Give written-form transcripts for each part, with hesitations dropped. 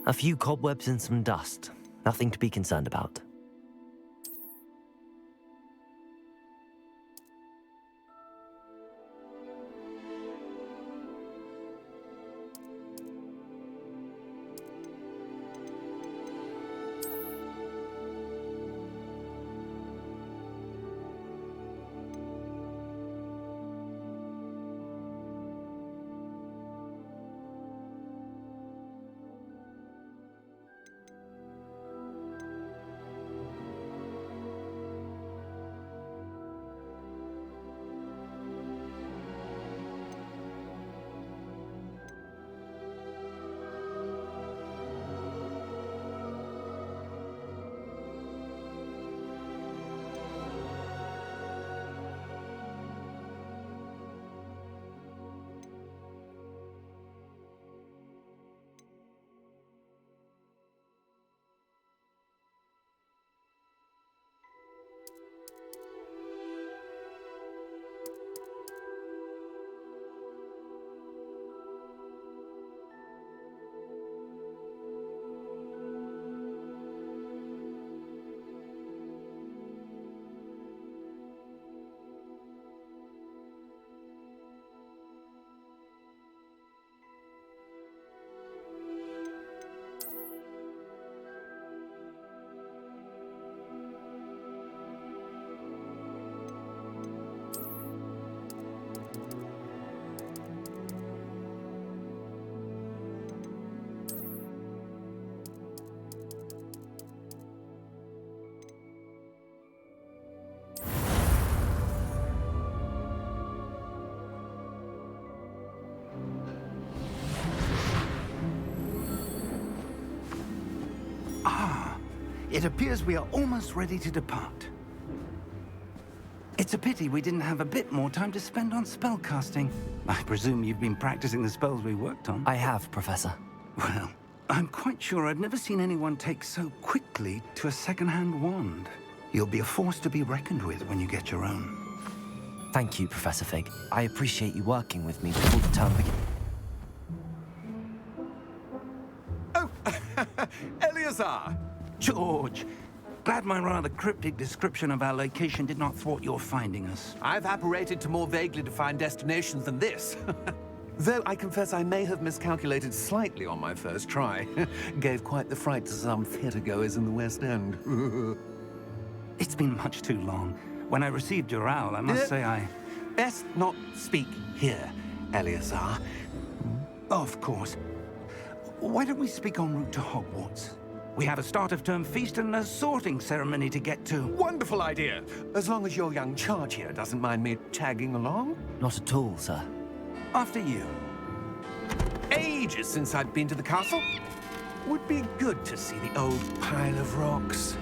A few cobwebs and some dust. Nothing to be concerned about. It appears we are almost ready to depart. It's a pity we didn't have a bit more time to spend on spellcasting. I presume you've been practicing the spells we worked on? I have, Professor. Well, I'm quite sure I've never seen anyone take so quickly to a second-hand wand. You'll be a force to be reckoned with when you get your own. Thank you, Professor Fig. I appreciate you working with me before the term begins. Oh, Eleazar! George, glad my rather cryptic description of our location did not thwart your finding us. I've apparated to more vaguely defined destinations than this. Though I confess I may have miscalculated slightly on my first try. Gave quite the fright to some theatre-goers in the West End. It's been much too long. When I received your owl, I must say I... Best not speak here, Eleazar. Of course. Why don't we speak en route to Hogwarts? We have a start-of-term feast and a sorting ceremony to get to. Wonderful idea! As long as your young charge here doesn't mind me tagging along. Not at all, sir. After you. Ages since I'd been to the castle. Would be good to see the old pile of rocks.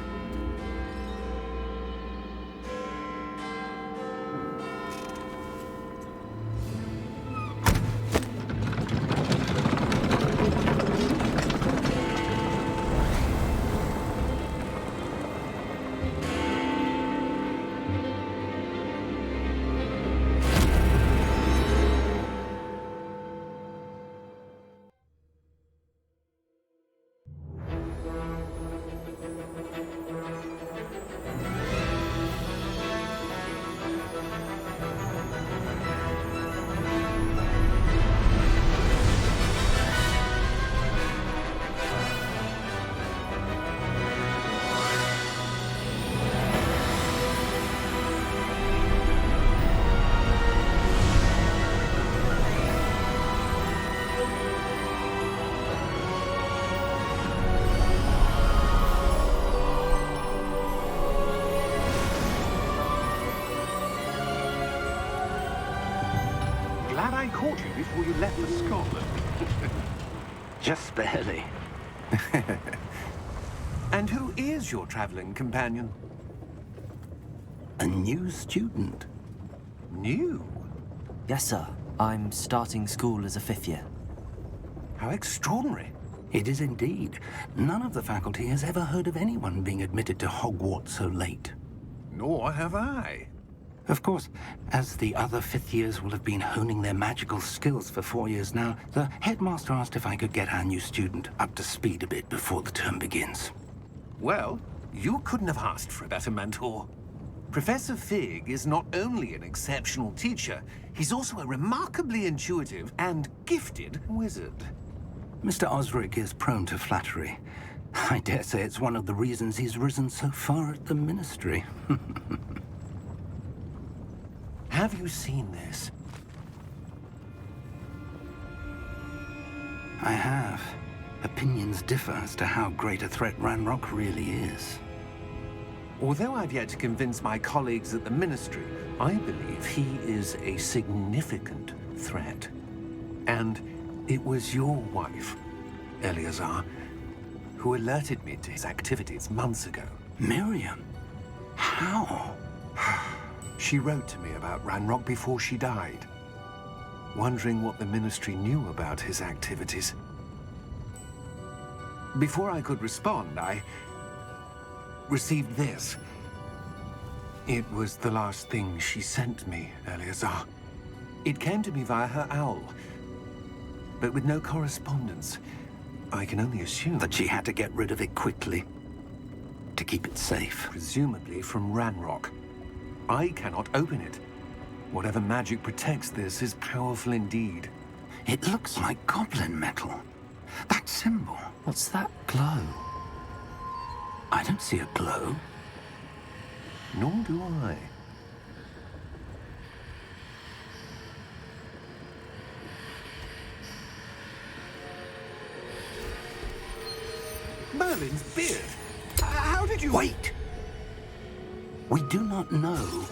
Glad I caught you before you left for Scotland. Just barely. And who is your traveling companion? A new student. New? Yes, sir. I'm starting school as a 5th year. How extraordinary. It is indeed. None of the faculty has ever heard of anyone being admitted to Hogwarts so late. Nor have I. Of course, as the other fifth years will have been honing their magical skills for 4 years now, the headmaster asked if I could get our new student up to speed a bit before the term begins. Well, you couldn't have asked for a better mentor. Professor Fig is not only an exceptional teacher, he's also a remarkably intuitive and gifted wizard. Mr. Osric is prone to flattery. I dare say it's one of the reasons he's risen so far at the ministry. Have you seen this? I have. Opinions differ as to how great a threat Ranrock really is. Although I've yet to convince my colleagues at the Ministry, I believe he is a significant threat. And it was your wife, Eleazar, who alerted me to his activities months ago. Miriam? How? She wrote to me about Ranrock before she died, wondering what the Ministry knew about his activities. Before I could respond, I received this. It was the last thing she sent me, Eleazar. It came to me via her owl, but with no correspondence. I can only assume That she had to get rid of it quickly, to keep it safe. presumably from Ranrock. I cannot open it. Whatever magic protects this is powerful indeed. It looks like goblin metal. That symbol. What's that glow? I don't see a glow. Nor do I. Merlin's beard. How did you... Wait! We do not know.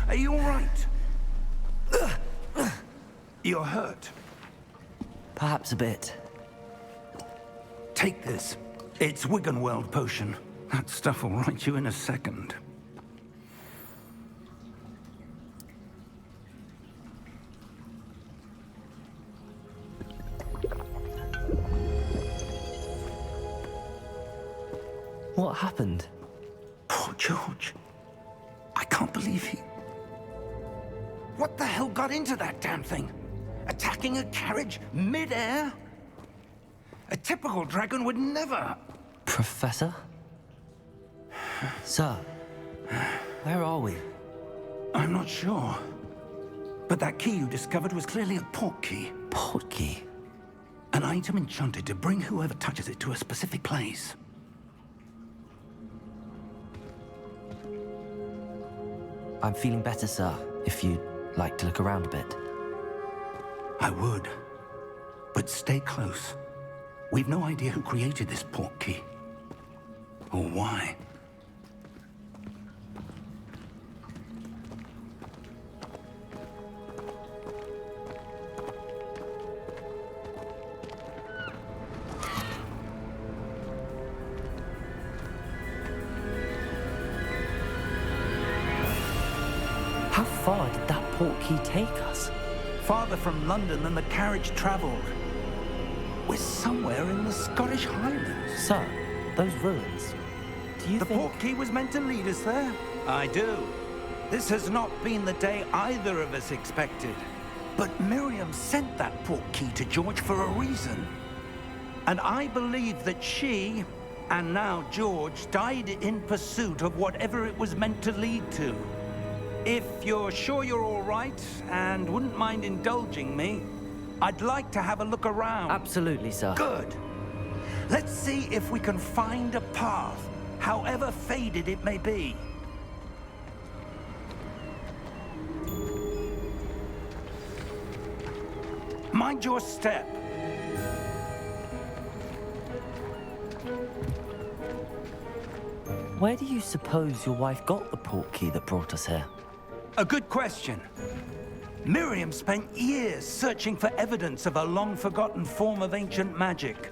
Are you all right? You're hurt. Perhaps a bit. Take this. It's Wiggenweld potion. That stuff will right you in a second. What happened? Poor George. I can't believe he... What the hell got into that damn thing? Attacking a carriage mid-air? A typical dragon would never... Professor? Sir, where are we? I'm not sure. But that key you discovered was clearly a port key. Port key? An item enchanted to bring whoever touches it to a specific place. I'm feeling better, sir, if you'd like to look around a bit. I would. But stay close. We've no idea who created this port key. Or why. How far did that port key take us? Farther from London than the carriage traveled. We're somewhere in the Scottish Highlands. Sir, those ruins. Do you The think... port key was meant to lead us there? I do. This has not been the day either of us expected. But Miriam sent that port key to George for a reason. And I believe that she, and now George, died in pursuit of whatever it was meant to lead to. If you're sure you're all right and wouldn't mind indulging me, I'd like to have a look around. Absolutely, sir. Good. Let's see if we can find a path, however faded it may be. Mind your step. Where do you suppose your wife got the portkey that brought us here? A good question. Miriam spent years searching for evidence of a long-forgotten form of ancient magic.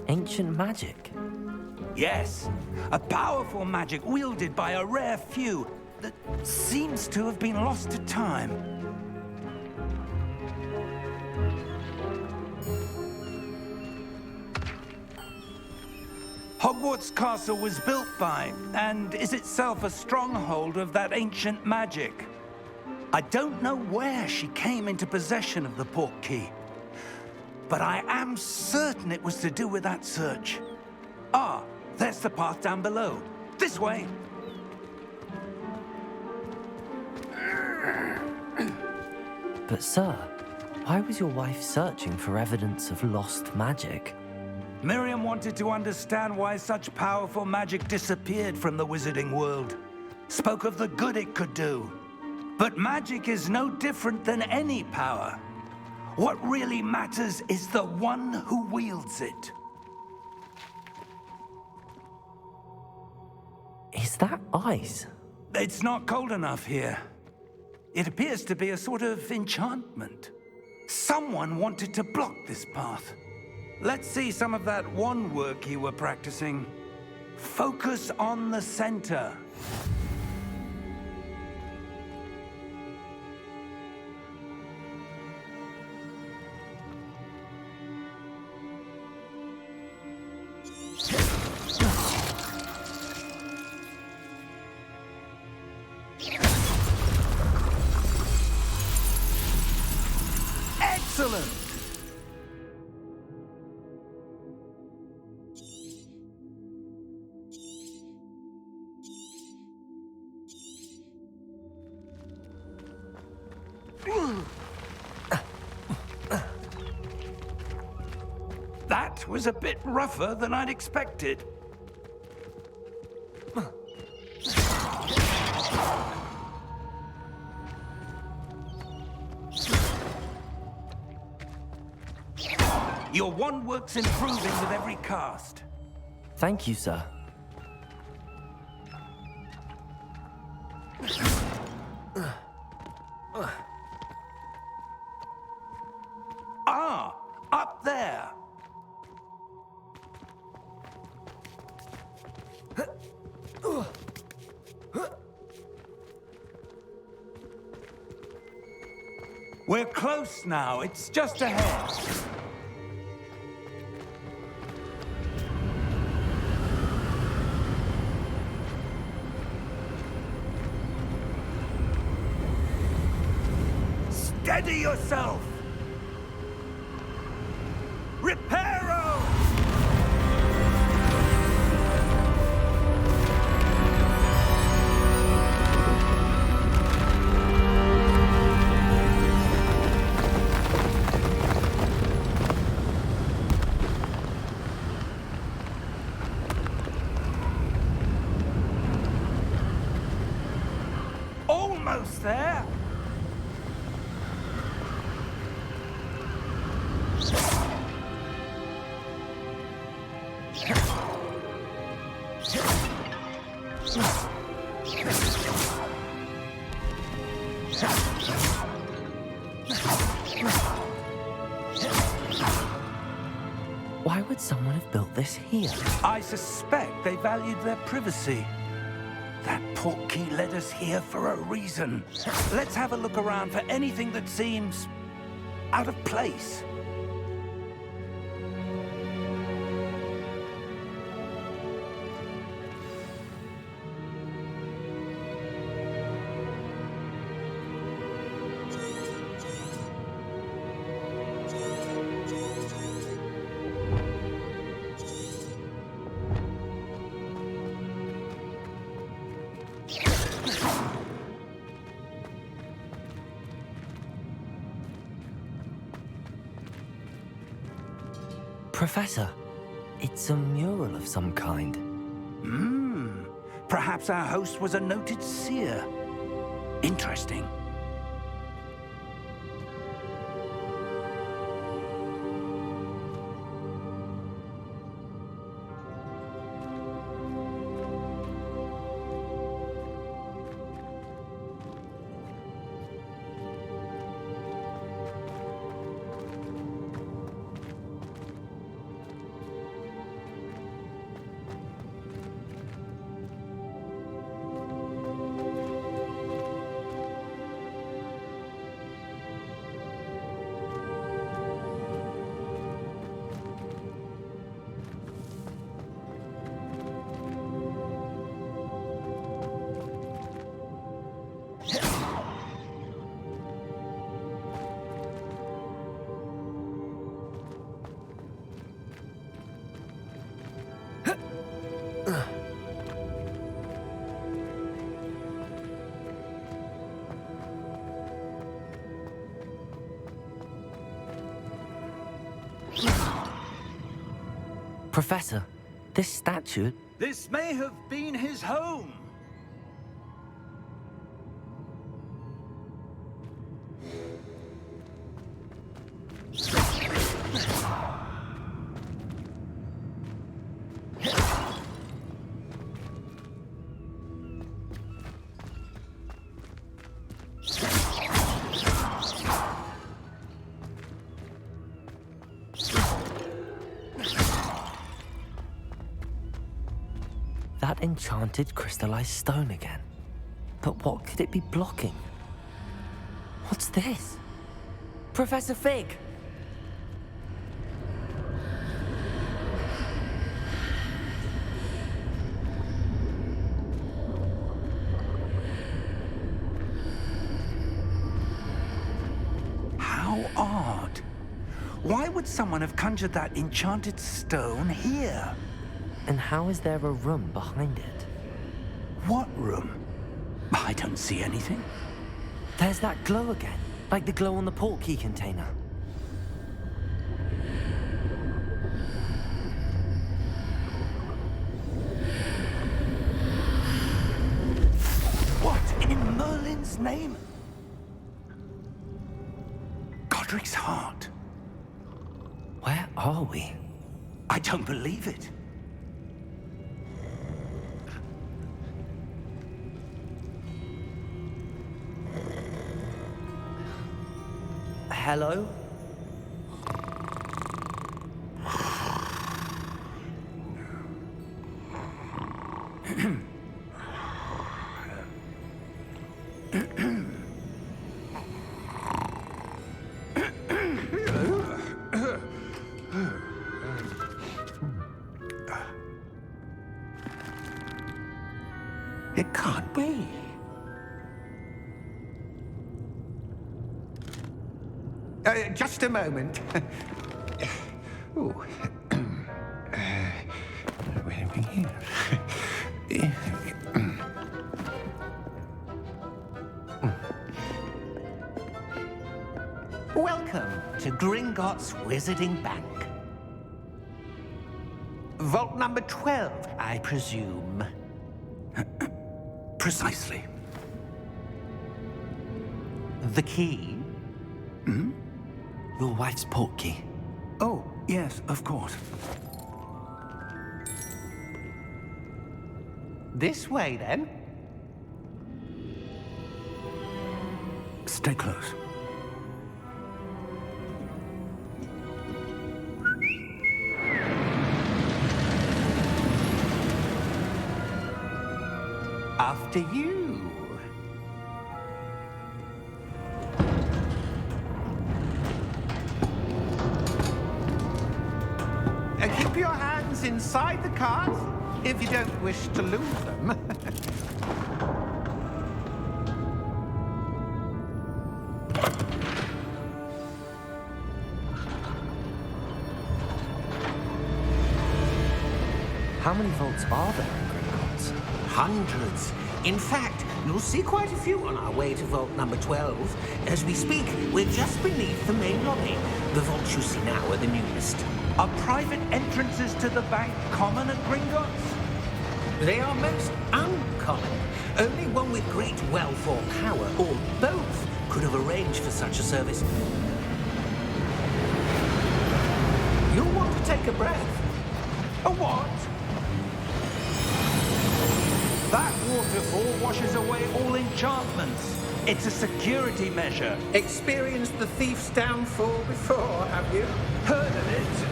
Ancient magic? Yes, a powerful magic wielded by a rare few that seems to have been lost to time. Hogwarts Castle was built by, and is itself a stronghold of that ancient magic. I don't know where she came into possession of the portkey, but I am certain it was to do with that search. Ah, there's the path down below. This way. But sir, why was your wife searching for evidence of lost magic? Miriam wanted to understand why such powerful magic disappeared from the wizarding world. Spoke of the good it could do. But magic is no different than any power. What really matters is the one who wields it. Is that ice? It's not cold enough here. It appears to be a sort of enchantment. Someone wanted to block this path. Let's see some of that wand work you were practicing. Focus on the center. Excellent! That was a bit rougher than I'd expected. Your wand work's improving with every cast. Thank you, sir. Ah, up there. We're close now. It's just ahead. Steady yourself! Reparo! Almost there! Why would someone have built this here? I suspect they valued their privacy. That portkey led us here for a reason. Let's have a look around for anything that seems out of place. Professor, it's a mural of some kind. Perhaps our host was a noted seer. Interesting. Professor, this statue... This may have been his home. That enchanted crystallized stone again. But what could it be blocking? What's this? Professor Fig! How odd. Why would someone have conjured that enchanted stone here? And how is there a room behind it? What room? I don't see anything. There's that glow again, like the glow on the portkey container. What in Merlin's name? Godric's heart. Where are we? I don't believe it. Hello? It can't be. Just a moment. Ooh. Where are we here? Welcome to Gringotts Wizarding Bank. Vault number 12, I presume. Precisely. The key? Your wife's portkey. Oh, yes, of course. This way, then. Stay close. After you. Keep your hands inside the cart if you don't wish to lose them. How many vaults are there in Gringotts? Hundreds. In fact, You'll see quite a few on our way to vault number 12. As we speak, we're just beneath the main lobby. The vaults you see now are the newest. Are private entrances to the bank common at Gringotts? They are most uncommon. Only one with great wealth or power, or both, could have arranged for such a service. You'll want to take a breath. A what? That waterfall washes away all enchantments. It's a security measure. Experienced the thief's downfall before, have you? Heard of it?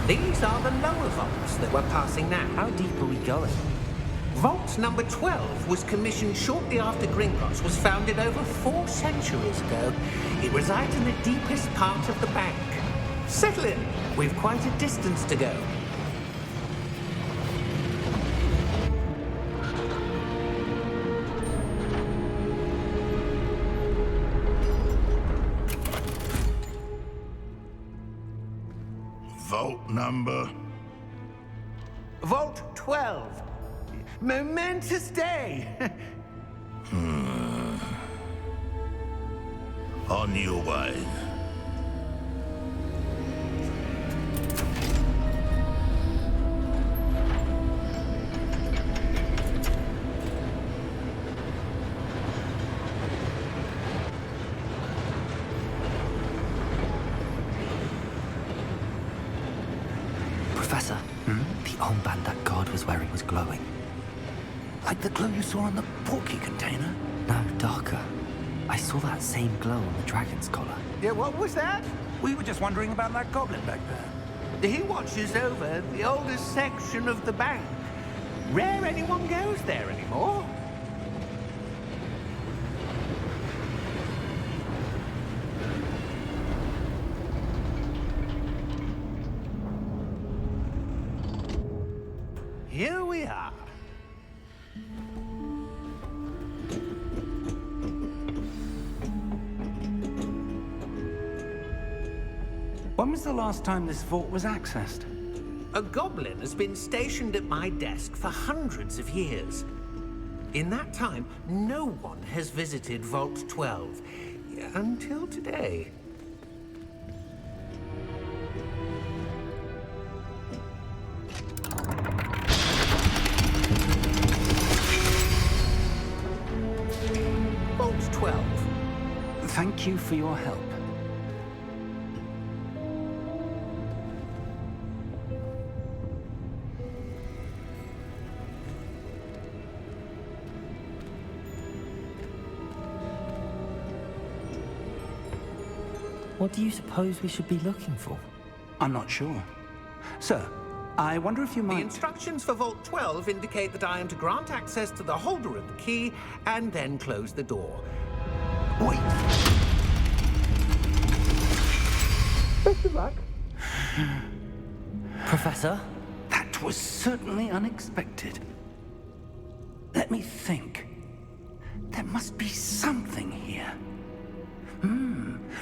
These are the lower vaults that we're passing now. How deep are we going? Vault number 12 was commissioned shortly after Gringotts was founded over 4 centuries ago. It resides in the deepest part of the bank. Settle in. We've quite a distance to go. Vault number? Vault 12. Momentous day. On your way. Professor, the armband that guard was wearing was glowing. Like the glow you saw on the porky container? No, darker. I saw that same glow on the dragon's collar. Yeah, what was that? We were just wondering about that goblin back there. He watches over the oldest section of the bank. Rare anyone goes there anymore. Here we are. When was the last time this vault was accessed? A goblin has been stationed at my desk for hundreds of years. In that time, no one has visited Vault 12. Until today. Vault 12. Thank you for your help. What do you suppose we should be looking for? I'm not sure. Sir, I wonder if you The might... instructions for Vault 12 indicate that I am to grant access to the holder of the key and then close the door. Wait! Best of luck. Professor? That was certainly unexpected. Let me think. There must be something here.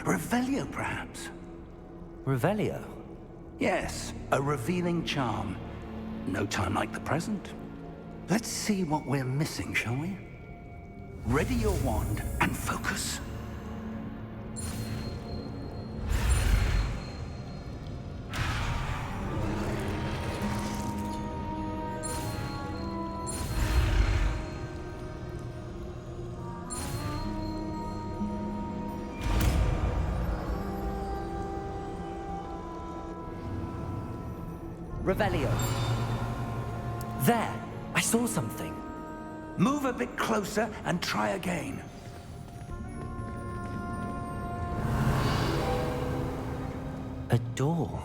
Revelio, perhaps? Revelio? Yes, a revealing charm. No time like the present. Let's see what we're missing, shall we? Ready your wand and focus. Revelio. There! I saw something. Move a bit closer and try again. A door.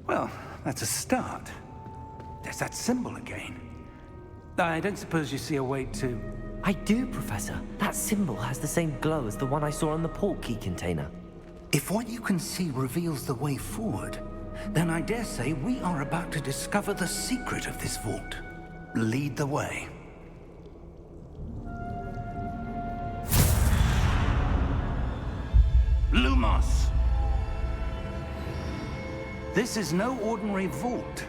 Well, that's a start. There's that symbol again. I don't suppose you see a way to... I do, Professor. That symbol has the same glow as the one I saw on the port key container. If what you can see reveals the way forward, then I dare say we are about to discover the secret of this vault. Lead the way. Lumos! This is no ordinary vault.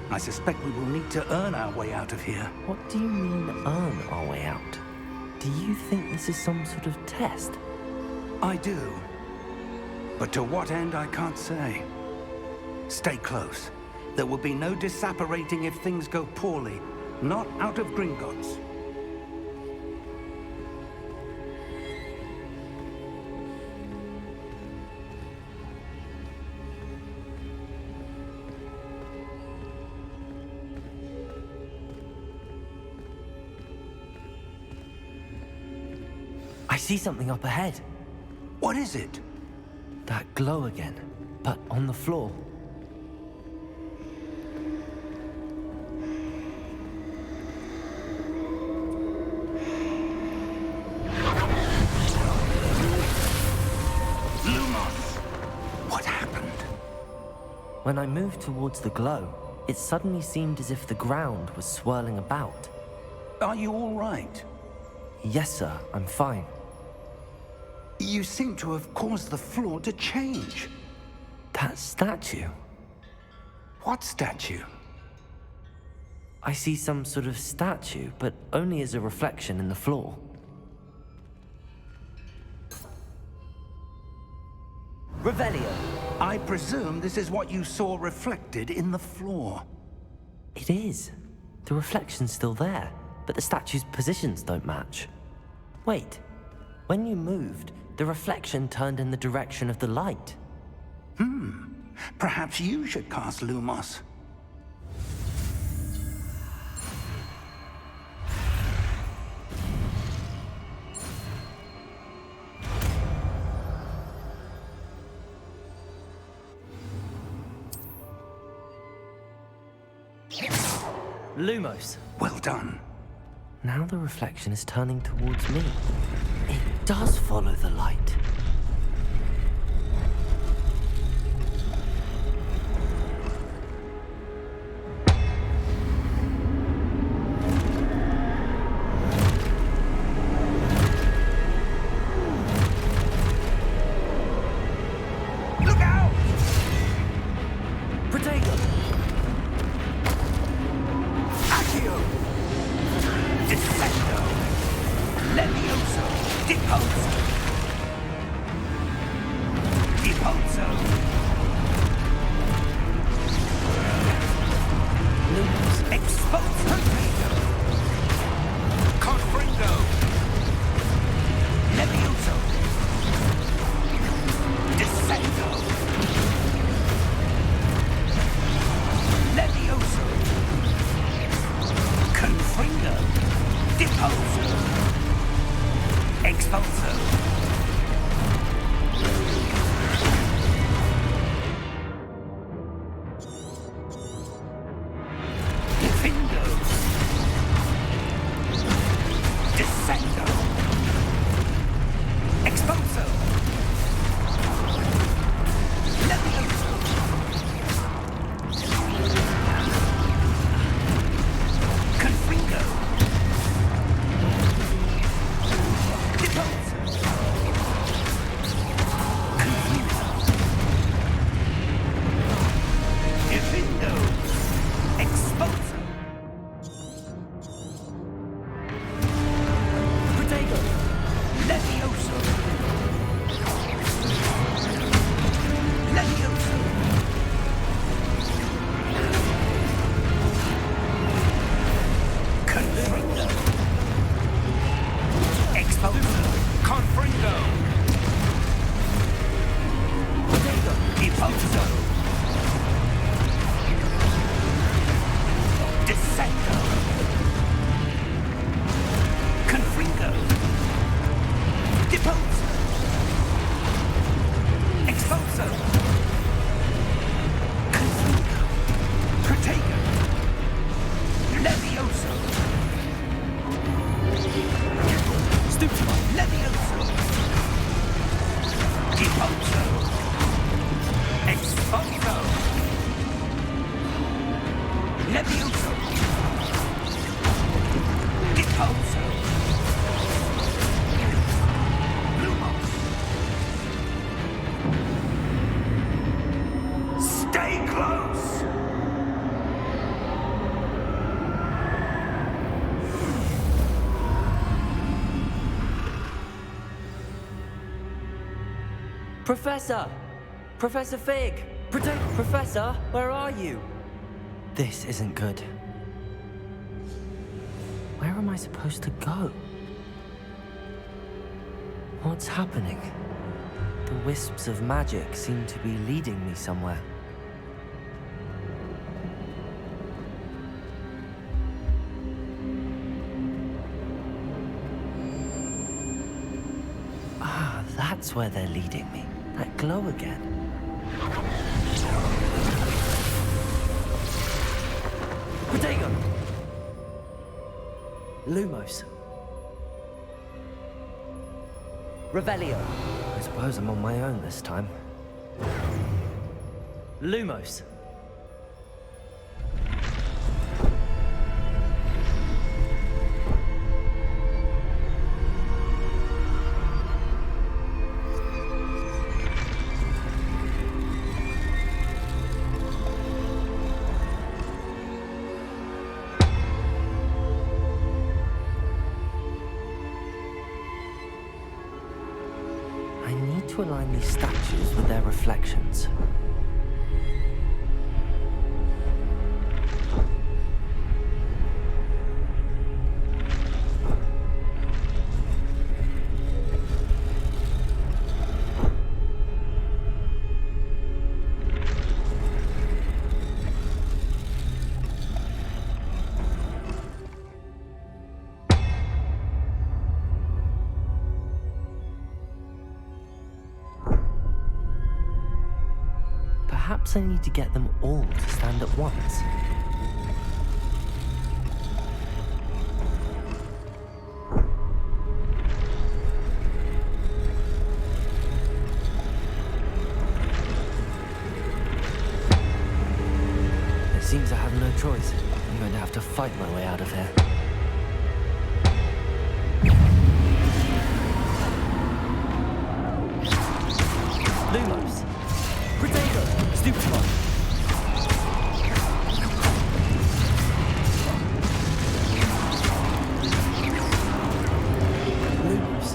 I suspect we will need to earn our way out of here. What do you mean, earn our way out? Do you think this is some sort of test? I do. But to what end, I can't say. Stay close. There will be no disapparating if things go poorly. Not out of Gringotts. I see something up ahead. What is it? That glow again, but on the floor. What happened? When I moved towards the glow, it suddenly seemed as if the ground was swirling about. Are you all right? Yes, sir, I'm fine. You seem to have caused the floor to change. That statue? What statue? I see some sort of statue, but only as a reflection in the floor. Revelio. I presume this is what you saw reflected in the floor. It is. The reflection's still there, but the statue's positions don't match. Wait. When you moved, the reflection turned in the direction of the light. Perhaps you should cast Lumos. Lumos. Well done. Now the reflection is turning towards me. It does follow the light. Look out! Protego! Accio! Descendo! Levioso! Deposo! Deposo! Lumos. Exposo! Confringo! Levioso! Descendo! Levioso! Confringo! Deposo! Expulso! Defindo! Descendo! Expulso! Levioso! Confringo! Deposo! Confringo! Defindo! Expulso! Protego! Professor! Professor Fig! Professor, where are you? This isn't good. Where am I supposed to go? What's happening? The wisps of magic seem to be leading me somewhere. Ah, that's where they're leading me. That glow again. Protego! Lumos. Revelio. I suppose I'm on my own this time. Lumos. To align these statues with their reflections. Perhaps I need to get them all to stand at once. It seems I have no choice. I'm going to have to fight my way out of here. Lumos! Protego! Stupefy! Lumos!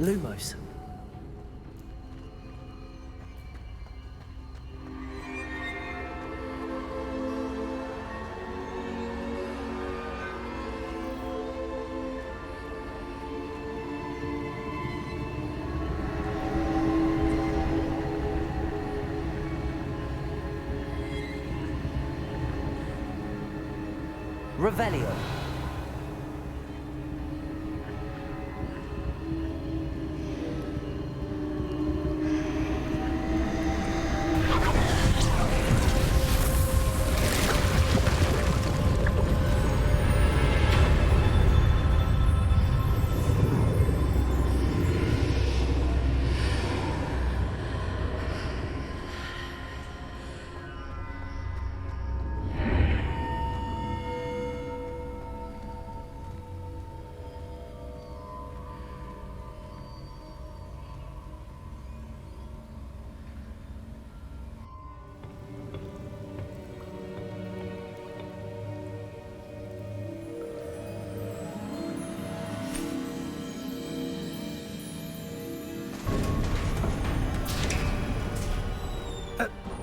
Lumos. Revelio.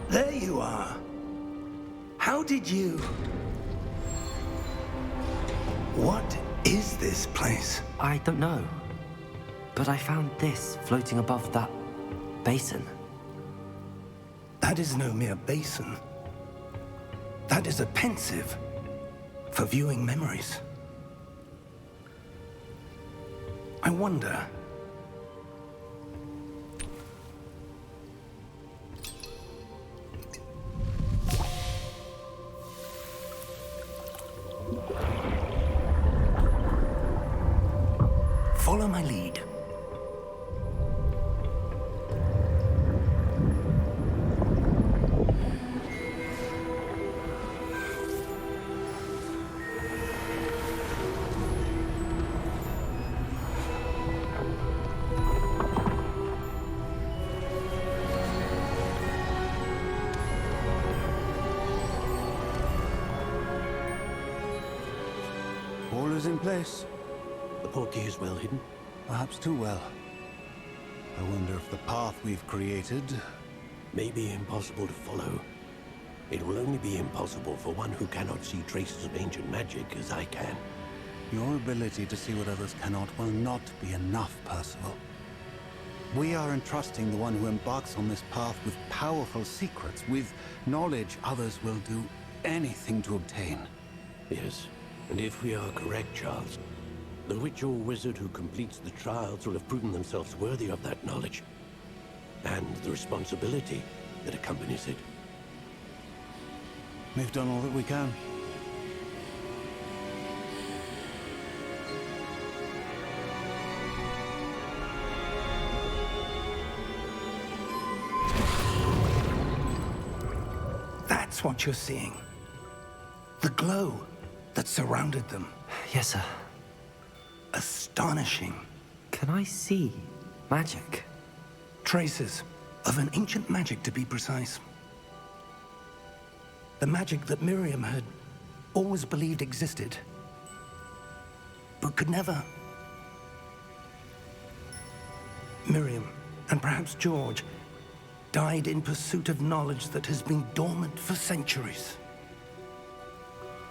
There you are. How did you... What is this place? I don't know. But I found this floating above that basin. That is no mere basin. That is a pensive for viewing memories. I wonder... Follow my lead. All is in place. The portkey is well hidden. Perhaps too well. I wonder if the path we've created... May be impossible to follow. It will only be impossible for one who cannot see traces of ancient magic as I can. Your ability to see what others cannot will not be enough, Percival. We are entrusting the one who embarks on this path with powerful secrets, with knowledge others will do anything to obtain. Yes, and if we are correct, Charles, the witch or wizard who completes the trials will have proven themselves worthy of that knowledge, and the responsibility that accompanies it. We've done all that we can. That's what you're seeing. The glow that surrounded them. Yes, sir. Astonishing. Can I see magic? Traces of an ancient magic, to be precise. The magic that Miriam had always believed existed, but could never. Miriam, and perhaps George, died in pursuit of knowledge that has been dormant for centuries.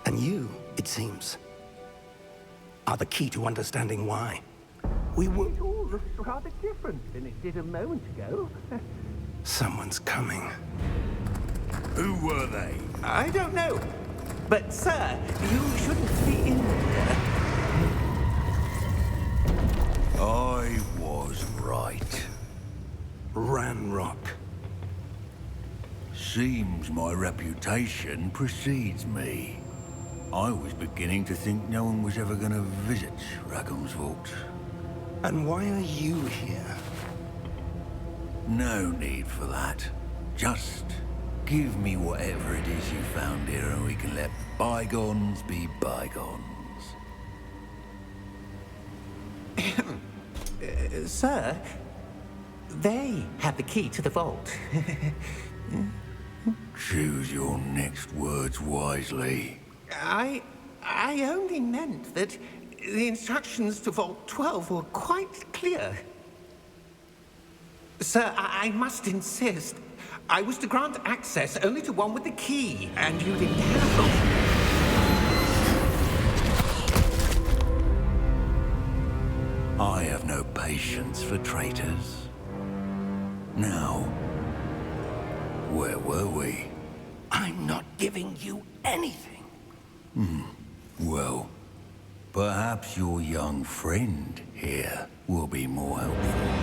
And you, it seems, are the key to understanding why. We were... It all looks rather different than it did a moment ago. Someone's coming. Who were they? I don't know. But, sir, you shouldn't be in here. I was right. Ranrock. Seems my reputation precedes me. I was beginning to think no one was ever going to visit Rackham's vault. And why are you here? No need for that. Just give me whatever it is you found here and we can let bygones be bygones. Sir, they have the key to the vault. Choose your next words wisely. I only meant that the instructions to Vault 12 were quite clear. Sir, I must insist. I was to grant access only to one with the key, and you didn't have. I have no patience for traitors. Now, where were we? I'm not giving you anything. Well, perhaps your young friend here will be more helpful.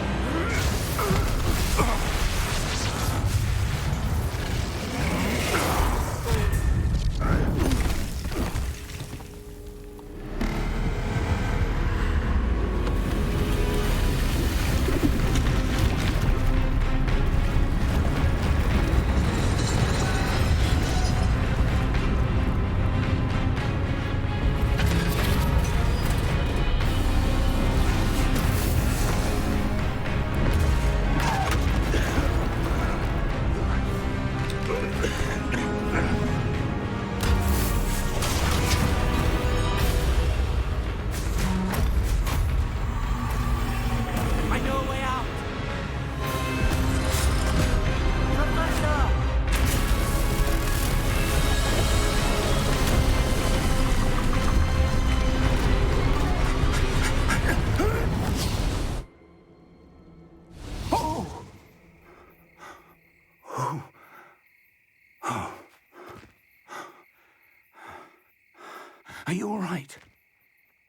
Are you all right?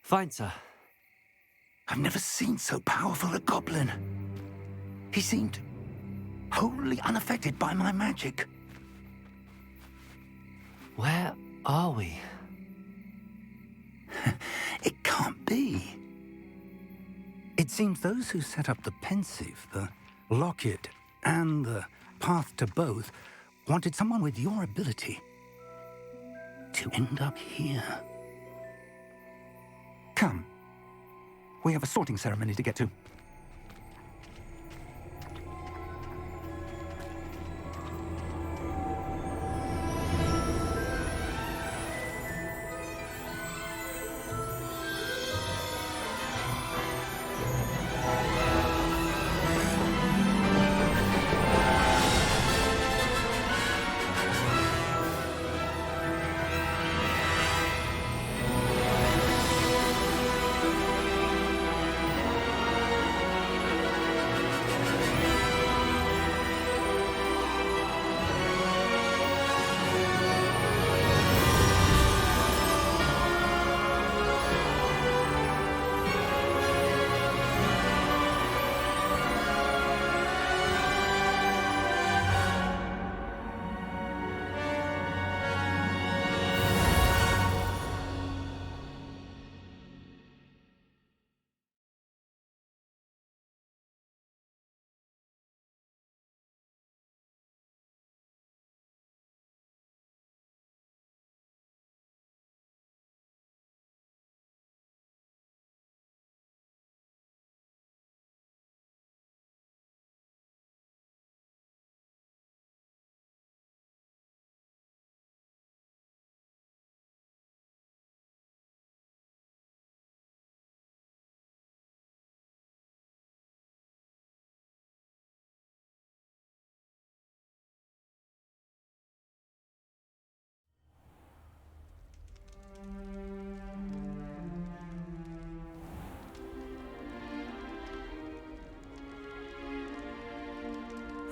Fine, sir. I've never seen so powerful a goblin. He seemed wholly unaffected by my magic. Where are we? It can't be. It seems those who set up the pensive, the locket, and the path to both wanted someone with your ability to end up here. Come. We have a sorting ceremony to get to.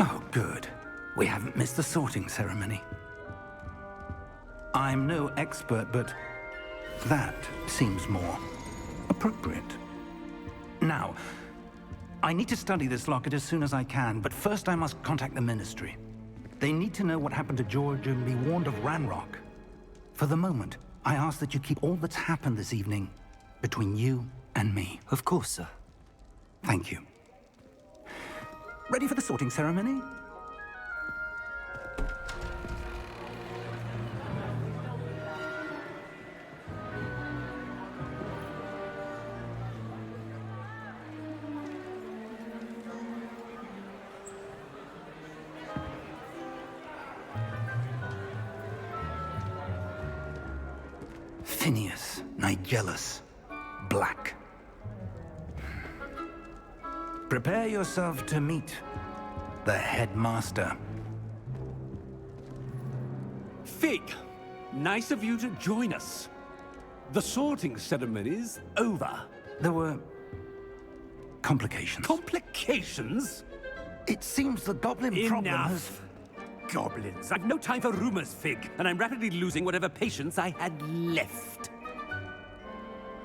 Oh, good. We haven't missed the sorting ceremony. I'm no expert, but that seems more appropriate. Now, I need to study this locket as soon as I can, but first I must contact the Ministry. They need to know what happened to George and be warned of Ranrock. For the moment, I ask that you keep all that's happened this evening between you and me. Of course, sir. Thank you. Ready for the sorting ceremony? Phineas, Nigellus, Black. Prepare yourself to meet the headmaster. Fig, nice of you to join us. The sorting ceremony's over. There were complications. Complications? It seems the goblin problem has... Enough! Goblins. I've no time for rumors, Fig, and I'm rapidly losing whatever patience I had left.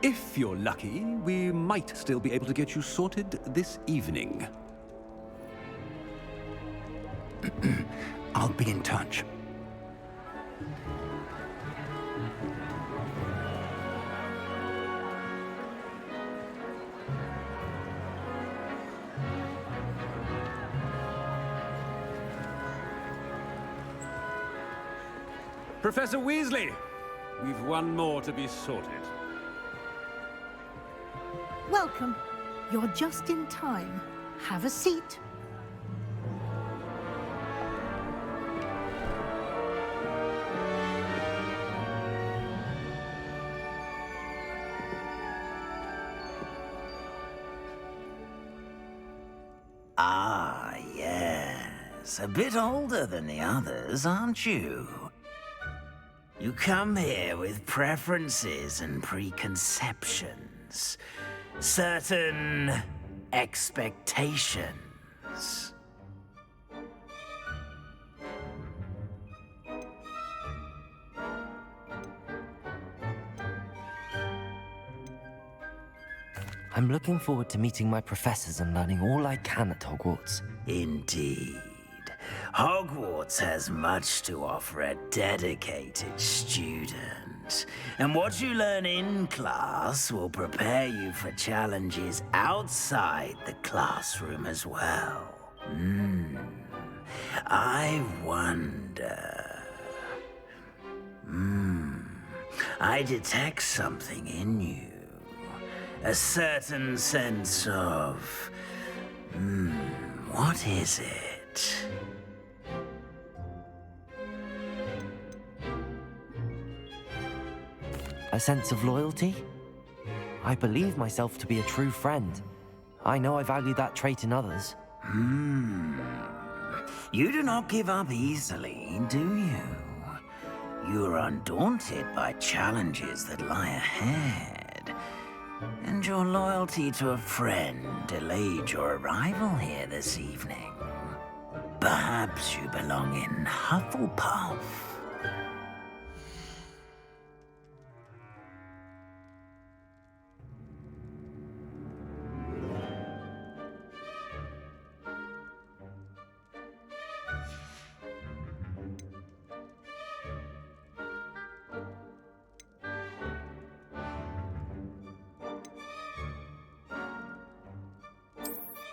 If you're lucky, we might still be able to get you sorted this evening. I'll be in touch. Professor Weasley, we've one more to be sorted. Welcome. You're just in time. Have a seat. Ah, yes. A bit older than the others, aren't you? You come here with preferences and preconceptions. Certain expectations. I'm looking forward to meeting my professors and learning all I can at Hogwarts. Indeed. Hogwarts has much to offer a dedicated student. And what you learn in class will prepare you for challenges outside the classroom as well. I wonder... I detect something in you. A certain sense of... what is it? A sense of loyalty? I believe myself to be a true friend. I know I value that trait in others. You do not give up easily, do you? You are undaunted by challenges that lie ahead. And your loyalty to a friend delayed your arrival here this evening. Perhaps you belong in Hufflepuff.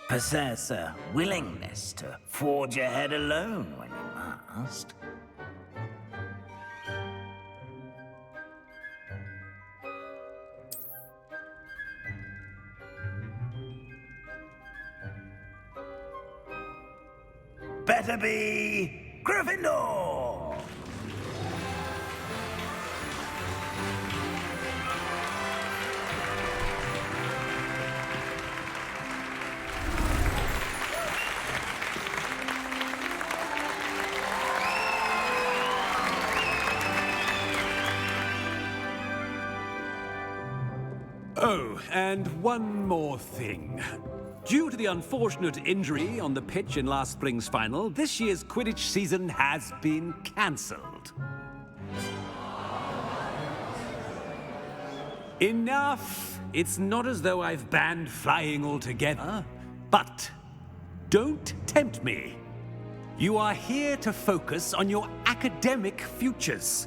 Possess a willingness to forge ahead alone when you must. Better be Gryffindor! Oh, and one more thing. Due to the unfortunate injury on the pitch in last spring's final, this year's Quidditch season has been cancelled. Enough! It's not as though I've banned flying altogether, but don't tempt me. You are here to focus on your academic futures.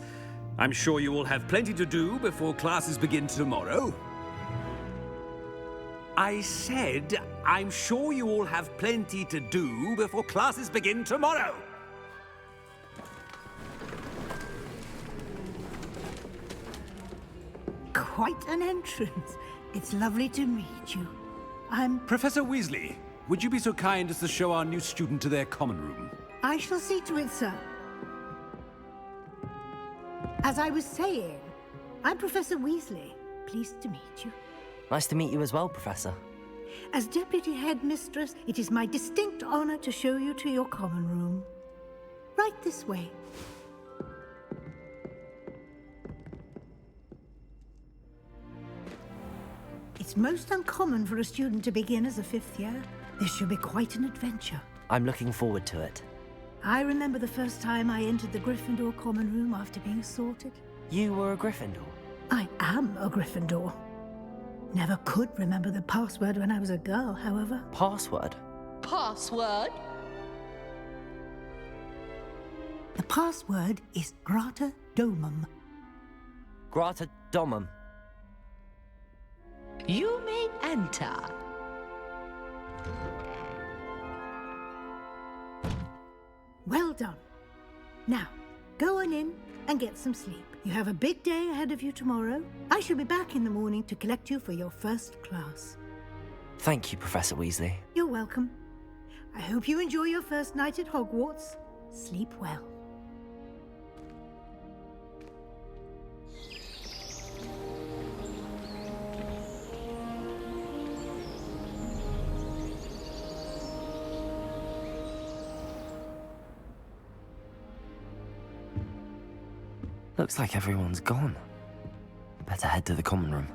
I'm sure you will have plenty to do before classes begin tomorrow. I said, I'm sure you all have plenty to do before classes begin tomorrow. Quite an entrance. It's lovely to meet you. Professor Weasley, would you be so kind as to show our new student to their common room? I shall see to it, sir. As I was saying, I'm Professor Weasley. Pleased to meet you. Nice to meet you as well, Professor. As Deputy Headmistress, it is my distinct honor to show you to your common room. Right this way. It's most uncommon for a student to begin as a 5th year. This should be quite an adventure. I'm looking forward to it. I remember the first time I entered the Gryffindor common room after being sorted. You were a Gryffindor? I am a Gryffindor. Never could remember the password when I was a girl, however. Password? Password? The password is Grata Domum. Grata Domum. You may enter. Well done. Now, go on in and get some sleep. You have a big day ahead of you tomorrow. I shall be back in the morning to collect you for your first class. Thank you, Professor Weasley. You're welcome. I hope you enjoy your first night at Hogwarts. Sleep well. Looks like everyone's gone. Better head to the common room.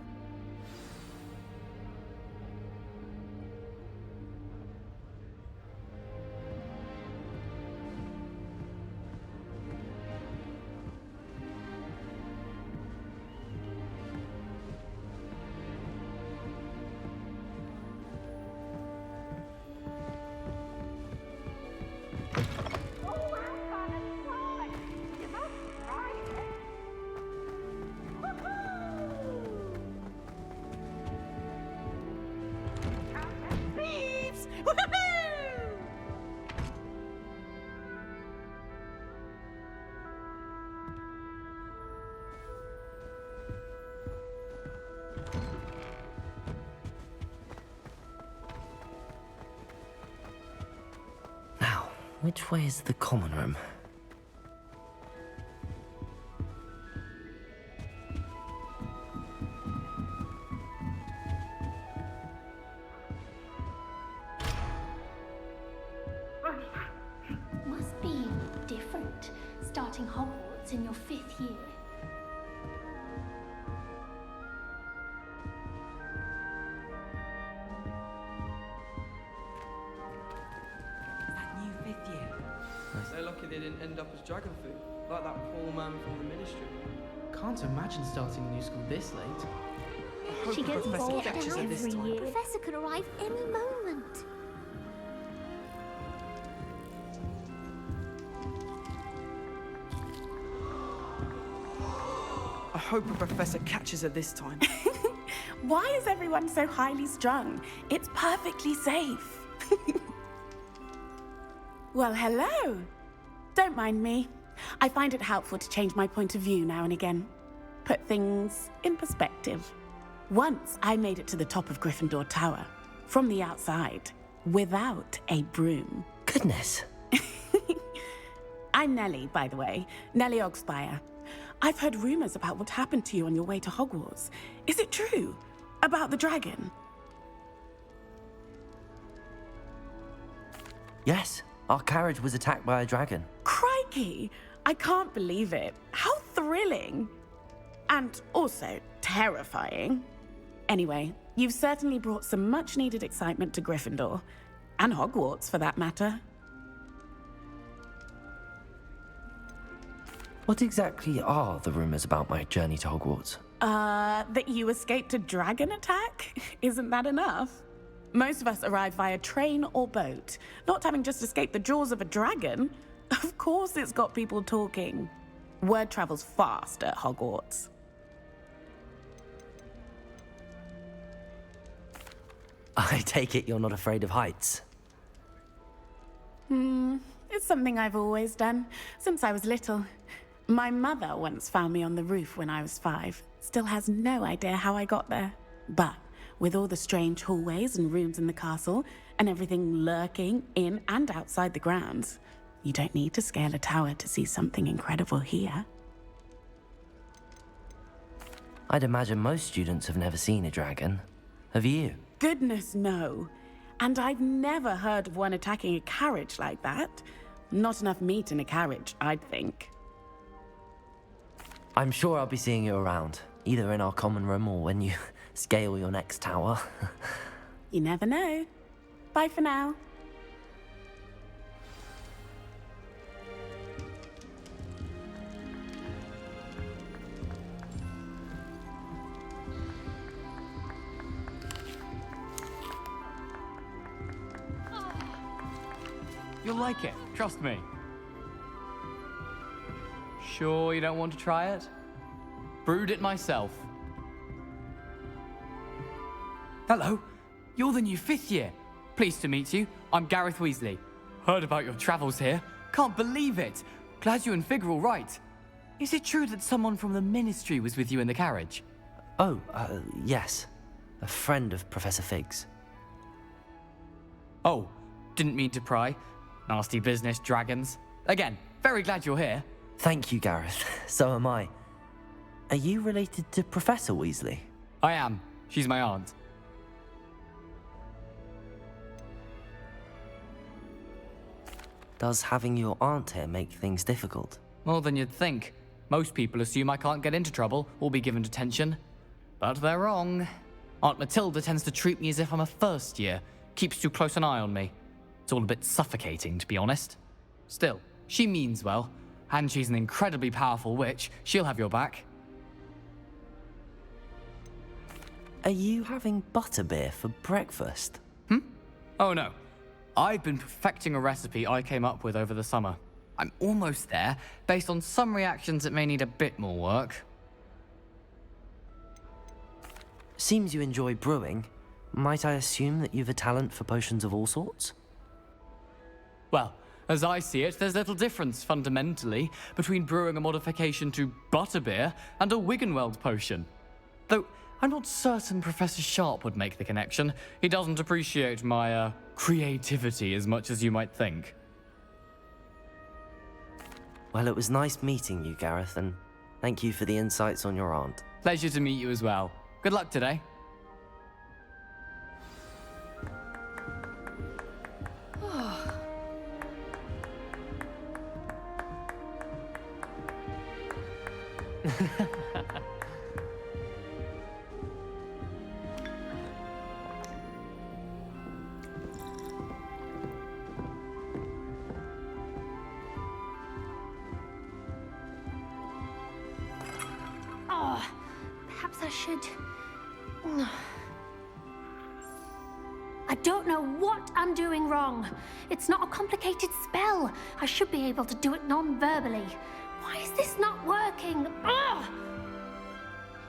Which way is the common room? Must be different, starting Hogwarts in your 5th year. They're lucky they didn't end up as dragon food, like that poor man from the Ministry. Can't imagine starting a new school this late. She gets Professor bored catches her this every time. year. Professor could arrive any moment. I hope a professor catches her this time. Why is everyone so highly strung? It's perfectly safe. Well, hello. Don't mind me. I find it helpful to change my point of view now and again. Put things in perspective. Once I made it to the top of Gryffindor Tower, from the outside, without a broom. Goodness. I'm Nellie, by the way. Nellie Ogspire. I've heard rumors about what happened to you on your way to Hogwarts. Is it true? About the dragon? Yes, our carriage was attacked by a dragon. Crikey! I can't believe it. How thrilling! And also terrifying. Anyway, you've certainly brought some much-needed excitement to Gryffindor. And Hogwarts, for that matter. What exactly are the rumors about my journey to Hogwarts? That you escaped a dragon attack? Isn't that enough? Most of us arrive via train or boat, not having just escaped the jaws of a dragon. Of course it's got people talking. Word travels fast at Hogwarts. I take it you're not afraid of heights? It's something I've always done, since I was little. My mother once found me on the roof when I was 5. Still has no idea how I got there. But with all the strange hallways and rooms in the castle, and everything lurking in and outside the grounds, you don't need to scale a tower to see something incredible here. I'd imagine most students have never seen a dragon. Have you? goodness, no. And I've never heard of one attacking a carriage like that. Not enough meat in a carriage, I'd think. I'm sure I'll be seeing you around, either in our common room or when you scale your next tower. You never know. Bye for now. You'll like it, trust me. Sure you don't want to try it? Brewed it myself. Hello, you're the new 5th year. Pleased to meet you. I'm Gareth Weasley. Heard about your travels here. Can't believe it. Glad you and Fig are all right. Is it true that someone from the Ministry was with you in the carriage? Oh, yes. A friend of Professor Fig's. Oh, didn't mean to pry. Nasty business, dragons. Again, very glad you're here. Thank you, Gareth. So am I. Are you related to Professor Weasley? I am. She's my aunt. Does having your aunt here make things difficult? More than you'd think. Most people assume I can't get into trouble or be given detention. But they're wrong. Aunt Matilda tends to treat me as if I'm a first year. Keeps too close an eye on me. It's all a bit suffocating, to be honest. Still, she means well, and she's an incredibly powerful witch. She'll have your back. Are you having butterbeer for breakfast? Oh no. I've been perfecting a recipe I came up with over the summer. I'm almost there. Based on some reactions, it may need a bit more work. Seems you enjoy brewing. Might I assume that you've a talent for potions of all sorts? Well, as I see it, there's little difference, fundamentally, between brewing a modification to butterbeer and a Wiggenweld potion. Though, I'm not certain Professor Sharp would make the connection. He doesn't appreciate my, creativity as much as you might think. Well, it was nice meeting you, Gareth, and thank you for the insights on your aunt. Pleasure to meet you as well. Good luck today. Perhaps I should... I don't know what I'm doing wrong. It's not a complicated spell. I should be able to do it non-verbally. Why is this not working? Ugh!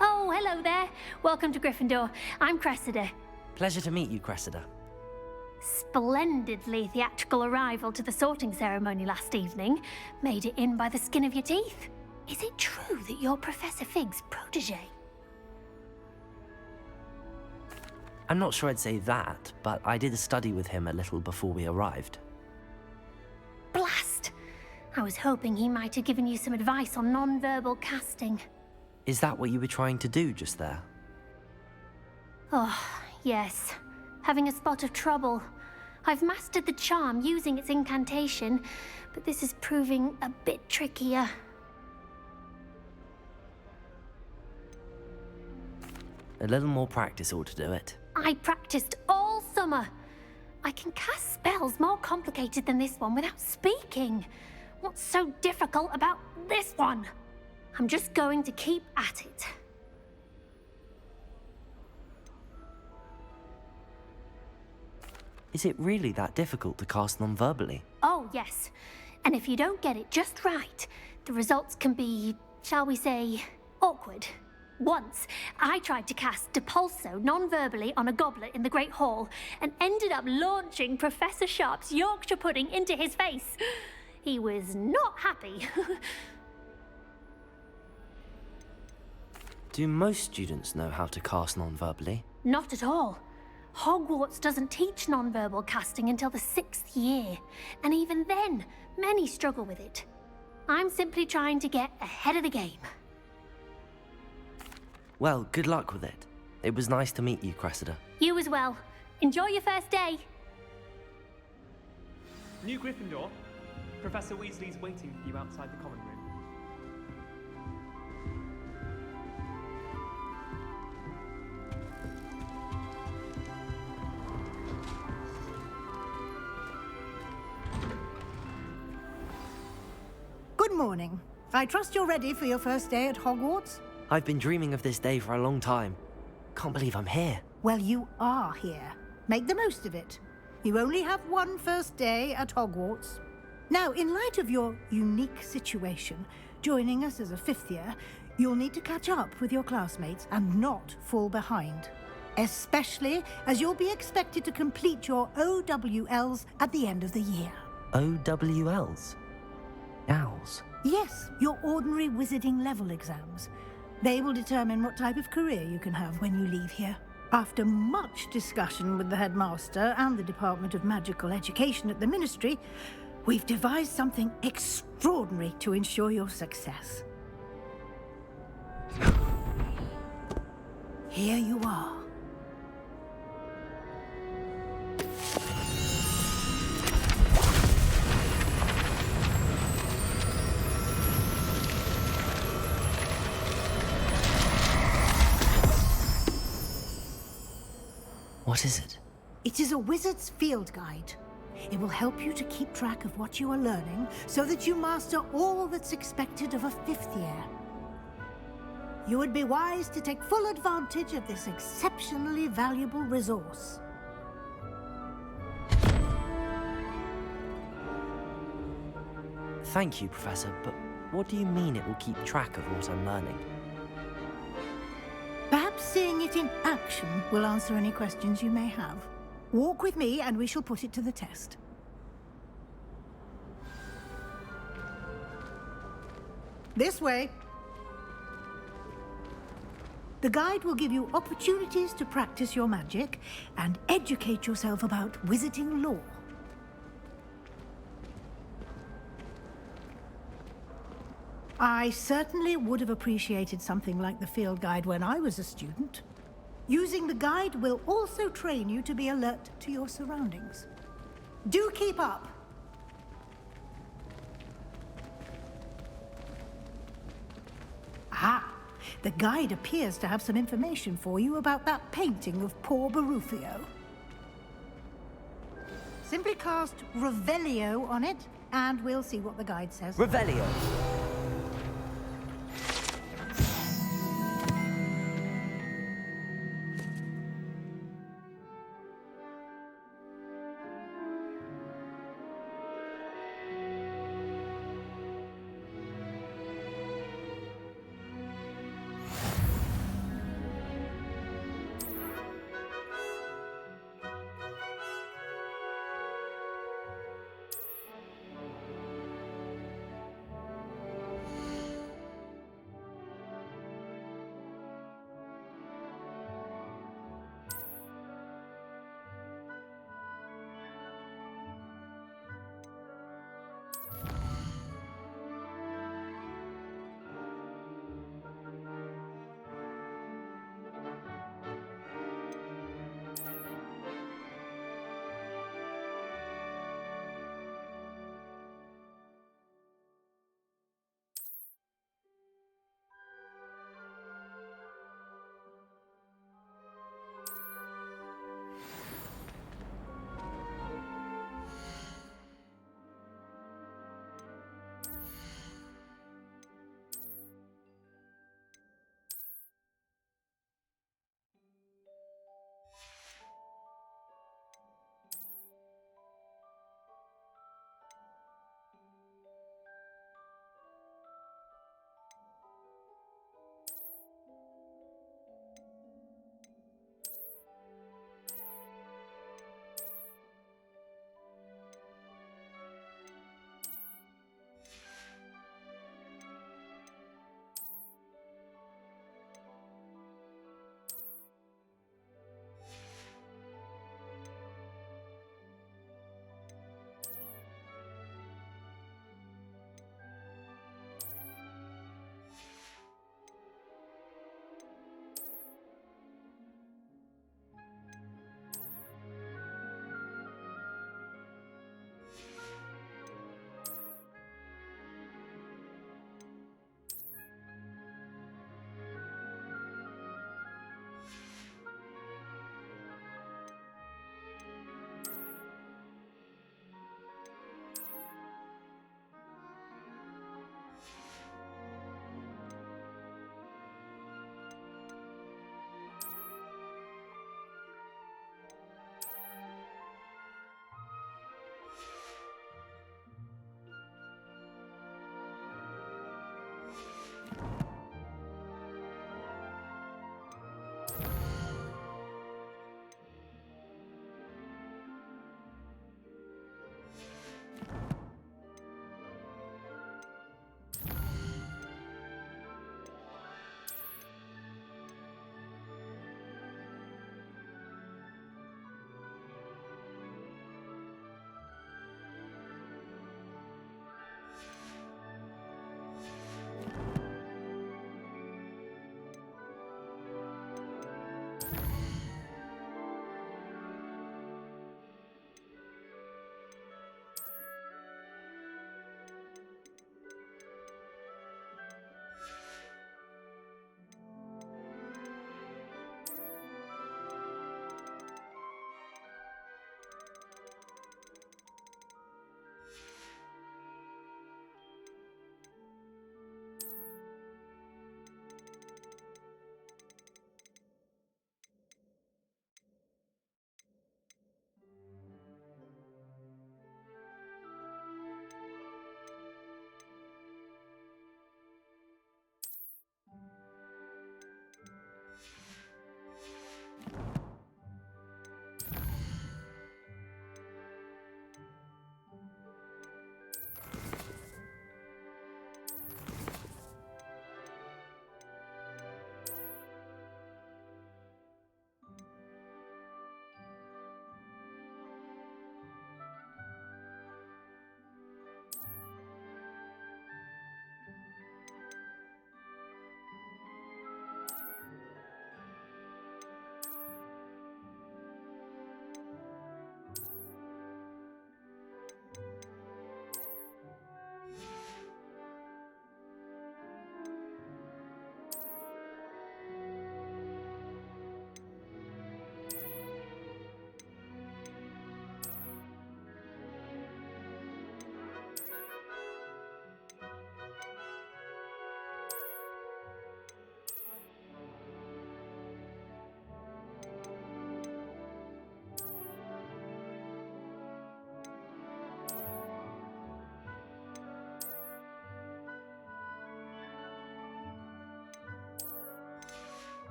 Oh, hello there. Welcome to Gryffindor. I'm Cressida. Pleasure to meet you, Cressida. Splendidly theatrical arrival to the sorting ceremony last evening. Made it in by the skin of your teeth. Is it true that you're Professor Fig's protege? I'm not sure I'd say that, but I did a study with him a little before we arrived. Blast! I was hoping he might have given you some advice on non-verbal casting. Is that what you were trying to do just there? Oh, yes. Having a spot of trouble. I've mastered the charm using its incantation, but this is proving a bit trickier. A little more practice ought to do it. I practiced all summer. I can cast spells more complicated than this one without speaking. What's so difficult about this one? I'm just going to keep at it. Is it really that difficult to cast non-verbally? Oh, yes. And if you don't get it just right, the results can be, shall we say, awkward. Once, I tried to cast Depulso non-verbally on a goblet in the Great Hall and ended up launching Professor Sharp's Yorkshire pudding into his face. He was not happy. Do most students know how to cast non-verbally? Not at all. Hogwarts doesn't teach non-verbal casting until the 6th year, and even then, many struggle with it. I'm simply trying to get ahead of the game. Well, good luck with it. It was nice to meet you, Cressida. You as well. Enjoy your first day. New Gryffindor. Professor Weasley's waiting for you outside the common room. Good morning. I trust you're ready for your first day at Hogwarts? I've been dreaming of this day for a long time. Can't believe I'm here. Well, you are here. Make the most of it. You only have one first day at Hogwarts. Now, in light of your unique situation, joining us as a fifth year, you'll need to catch up with your classmates and not fall behind. Especially as you'll be expected to complete your OWLs at the end of the year. OWLs? Owls? Yes, your ordinary wizarding level exams. They will determine what type of career you can have when you leave here. After much discussion with the headmaster and the Department of Magical Education at the Ministry, we've devised something extraordinary to ensure your success. Here you are. What is it? It is a wizard's field guide. It will help you to keep track of what you are learning so that you master all that's expected of a fifth year. You would be wise to take full advantage of this exceptionally valuable resource. Thank you, Professor, but what do you mean it will keep track of what I'm learning? Perhaps seeing it in action will answer any questions you may have. Walk with me and we shall put it to the test. This way. The guide will give you opportunities to practice your magic and educate yourself about wizarding lore. I certainly would have appreciated something like the field guide when I was a student. Using the guide will also train you to be alert to your surroundings. Do keep up! Ah, the guide appears to have some information for you about that painting of poor Barufio. Simply cast Revelio on it, and we'll see what the guide says. Revelio!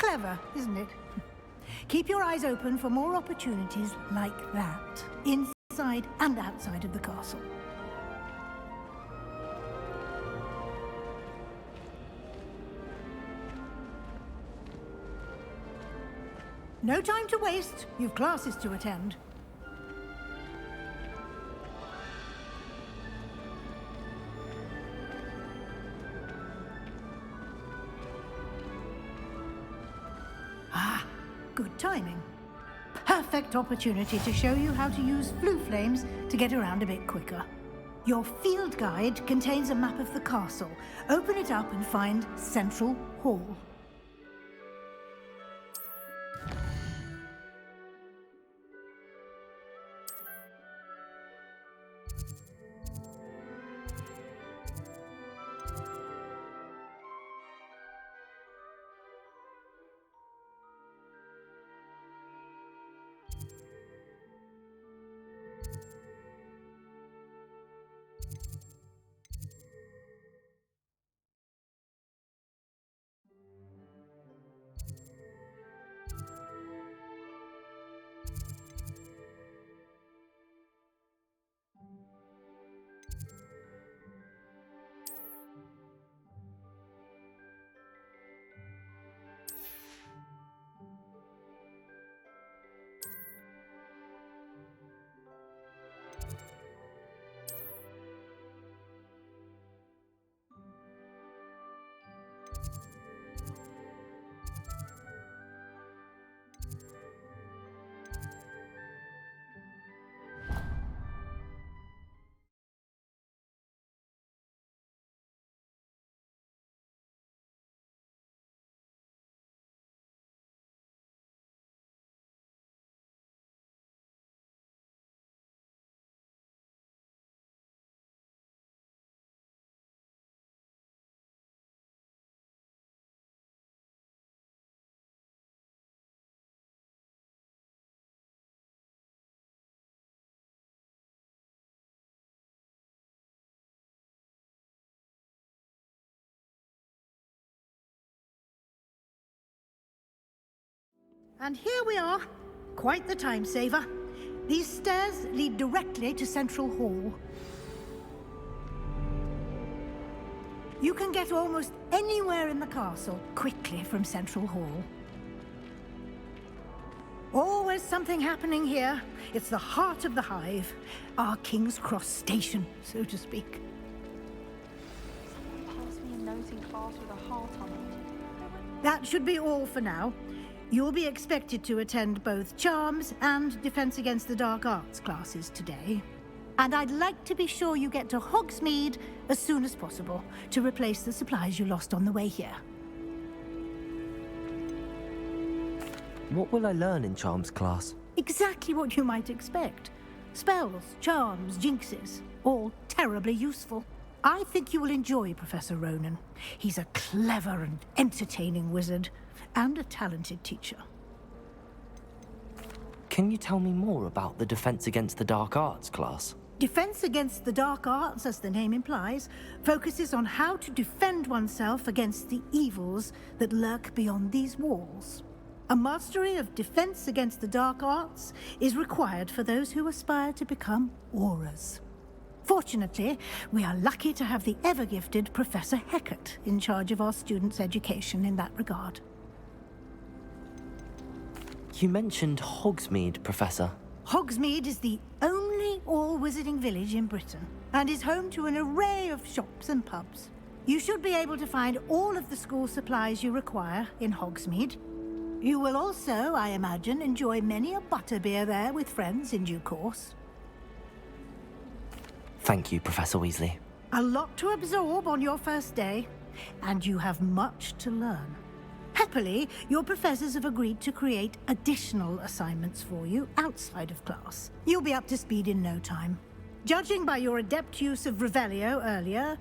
Clever, isn't it? Keep your eyes open for more opportunities like that, inside and outside of the castle. No time to waste. You've classes to attend. Ah, good timing. Perfect opportunity to show you how to use flue flames to get around a bit quicker. Your field guide contains a map of the castle. Open it up and find Central Hall. And here we are. Quite the time saver. These stairs lead directly to Central Hall. You can get almost anywhere in the castle quickly from Central Hall. Always something happening here. It's the heart of the hive. Our King's Cross station, so to speak. Someone passed me a note in class with a heart on it. That should be all for now. You'll be expected to attend both Charms and Defense Against the Dark Arts classes today. And I'd like to be sure you get to Hogsmeade as soon as possible to replace the supplies you lost on the way here. What will I learn in Charms class? Exactly what you might expect. Spells, charms, jinxes, all terribly useful. I think you will enjoy Professor Ronan. He's a clever and entertaining wizard, and a talented teacher. Can you tell me more about the Defense Against the Dark Arts class? Defense Against the Dark Arts, as the name implies, focuses on how to defend oneself against the evils that lurk beyond these walls. A mastery of Defense Against the Dark Arts is required for those who aspire to become auras. Fortunately, we are lucky to have the ever-gifted Professor Hecat in charge of our students' education in that regard. You mentioned Hogsmeade, Professor. Hogsmeade is the only all-wizarding village in Britain, and is home to an array of shops and pubs. You should be able to find all of the school supplies you require in Hogsmeade. You will also, I imagine, enjoy many a butterbeer there with friends in due course. Thank you, Professor Weasley. A lot to absorb on your first day, and you have much to learn. Happily, your professors have agreed to create additional assignments for you outside of class. You'll be up to speed in no time. Judging by your adept use of Revelio earlier,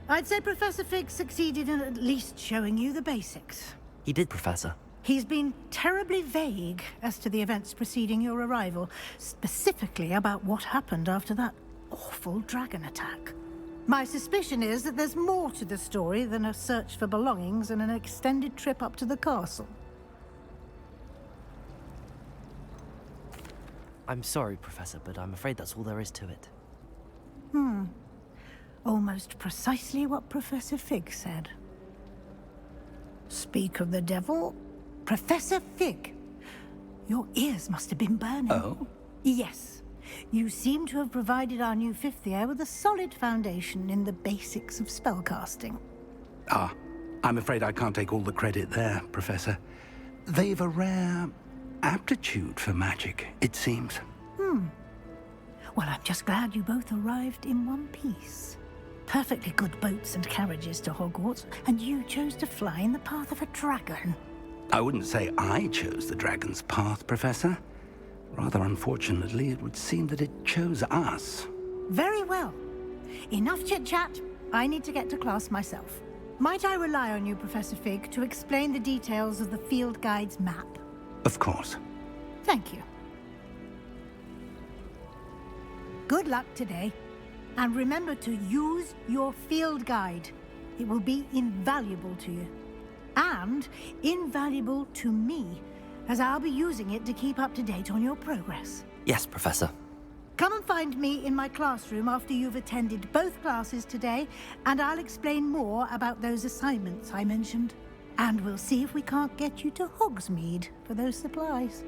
I'd say Professor Fig succeeded in at least showing you the basics. He did, Professor. He's been terribly vague as to the events preceding your arrival, specifically about what happened after that awful dragon attack. My suspicion is that there's more to the story than a search for belongings and an extended trip up to the castle. I'm sorry, Professor, but I'm afraid that's all there is to it. Almost precisely what Professor Fig said. Speak of the devil. Professor Fig, your ears must have been burning. Oh? Yes. You seem to have provided our new fifth year with a solid foundation in the basics of spellcasting. Ah, I'm afraid I can't take all the credit there, Professor. They've a rare aptitude for magic, it seems. Well, I'm just glad you both arrived in one piece. Perfectly good boats and carriages to Hogwarts, and you chose to fly in the path of a dragon. I wouldn't say I chose the dragon's path, Professor. Rather unfortunately, it would seem that it chose us. Very well. Enough chit-chat. I need to get to class myself. Might I rely on you, Professor Fig, to explain the details of the field guide's map? Of course. Thank you. Good luck today. And remember to use your field guide. It will be invaluable to you. And invaluable to me, as I'll be using it to keep up to date on your progress. Yes, Professor. Come and find me in my classroom after you've attended both classes today, and I'll explain more about those assignments I mentioned. And we'll see if we can't get you to Hogsmeade for those supplies.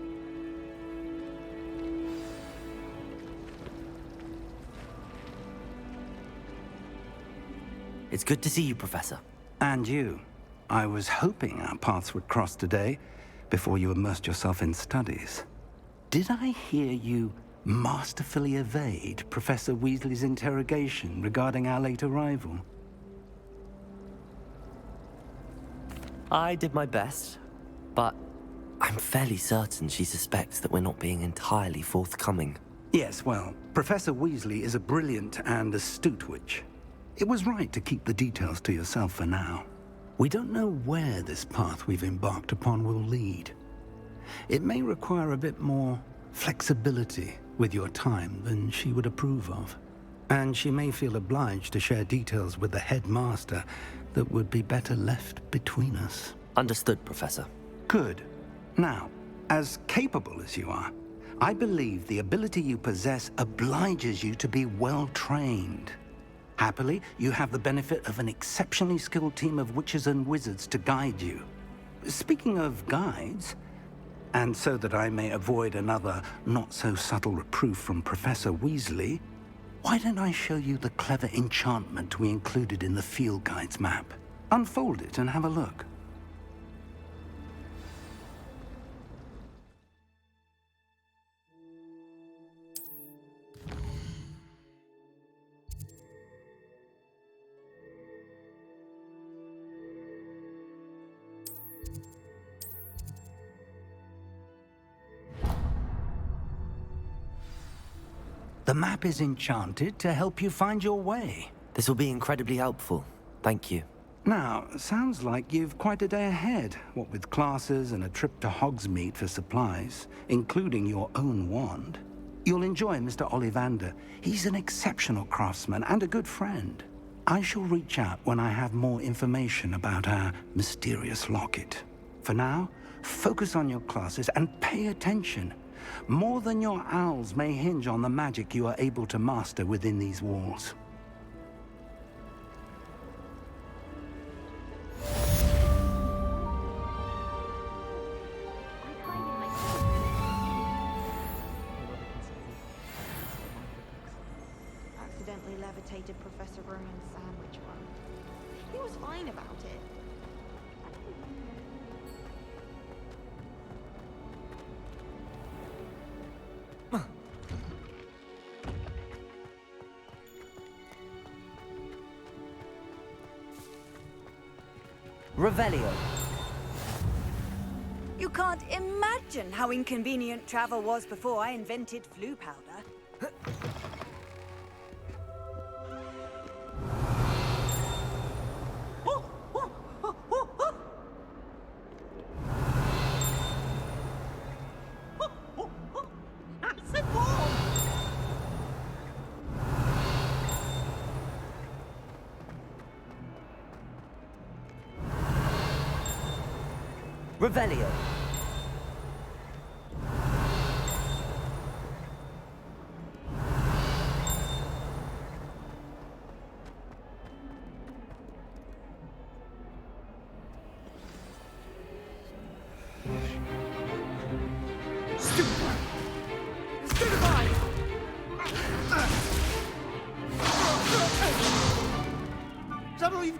It's good to see you, Professor. And you. I was hoping our paths would cross today, before you immersed yourself in studies. Did I hear you masterfully evade Professor Weasley's interrogation regarding our late arrival? I did my best, but I'm fairly certain she suspects that we're not being entirely forthcoming. Yes, well, Professor Weasley is a brilliant and astute witch. It was right to keep the details to yourself for now. We don't know where this path we've embarked upon will lead. It may require a bit more flexibility with your time than she would approve of. And she may feel obliged to share details with the headmaster that would be better left between us. Understood, Professor. Good. Now, as capable as you are, I believe the ability you possess obliges you to be well trained. Happily, you have the benefit of an exceptionally skilled team of witches and wizards to guide you. Speaking of guides, and so that I may avoid another not-so-subtle reproof from Professor Weasley, why don't I show you the clever enchantment we included in the field guide's map? Unfold it and have a look. The map is enchanted to help you find your way. This will be incredibly helpful. Thank you. Now, sounds like you've quite a day ahead, what with classes and a trip to Hogsmeade for supplies, including your own wand. You'll enjoy Mr. Ollivander. He's an exceptional craftsman and a good friend. I shall reach out when I have more information about our mysterious locket. For now, focus on your classes and pay attention. More than your owls may hinge on the magic you are able to master within these walls. Accidentally levitated Professor Roman's sandwich one. He was fine about it. Revelio. You can't imagine how inconvenient travel was before I invented flu powder. Revelio.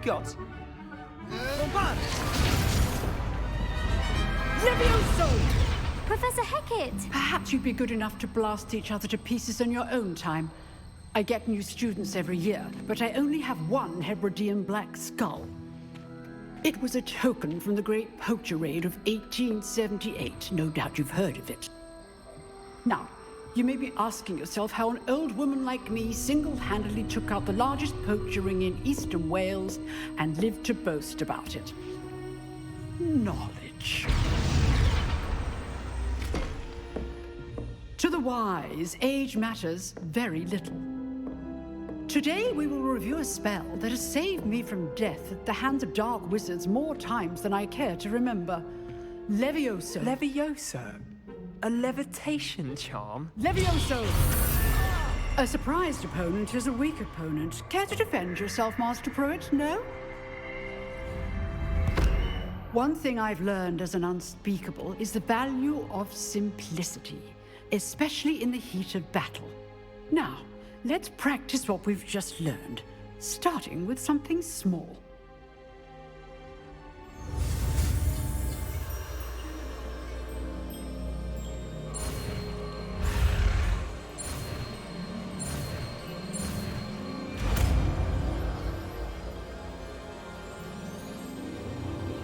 got? Levioso! Professor Hecat! Perhaps you'd be good enough to blast each other to pieces in your own time. I get new students every year, but I only have one Hebridean black skull. It was a token from the Great Poacher Raid of 1878. No doubt you've heard of it. Now, you may be asking yourself how an old woman like me single-handedly took out the largest poacher ring in eastern Wales and lived to boast about it. Knowledge. To the wise, age matters very little. Today we will review a spell that has saved me from death at the hands of dark wizards more times than I care to remember. Levioso. Levioso? A levitation charm? Levioso! A surprised opponent is a weak opponent. Care to defend yourself, Master Pruitt? No? One thing I've learned as an unspeakable is the value of simplicity, especially in the heat of battle. Now, let's practice what we've just learned, starting with something small.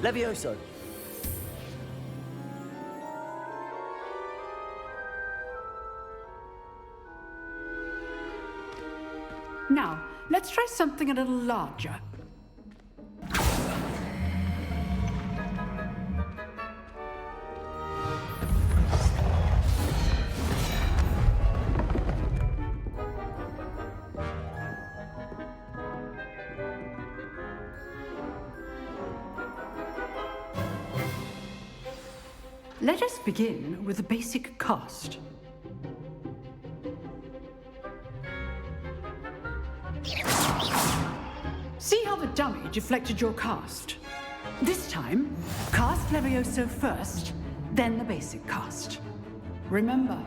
Levioso. Now, let's try something a little larger. Let us begin with a basic cast. See how the dummy deflected your cast? This time, cast Levioso first, then the basic cast. Remember,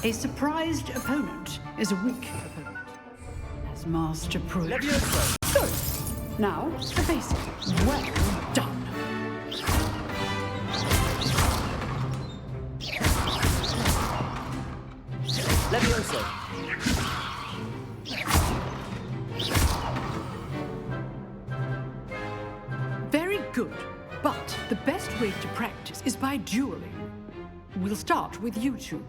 a surprised opponent is a weak opponent. As Master Pruitt. Levioso! Good. Now, the basic. Well done. Levioso. Very good, but the best way to practice is by dueling. We'll start with you two.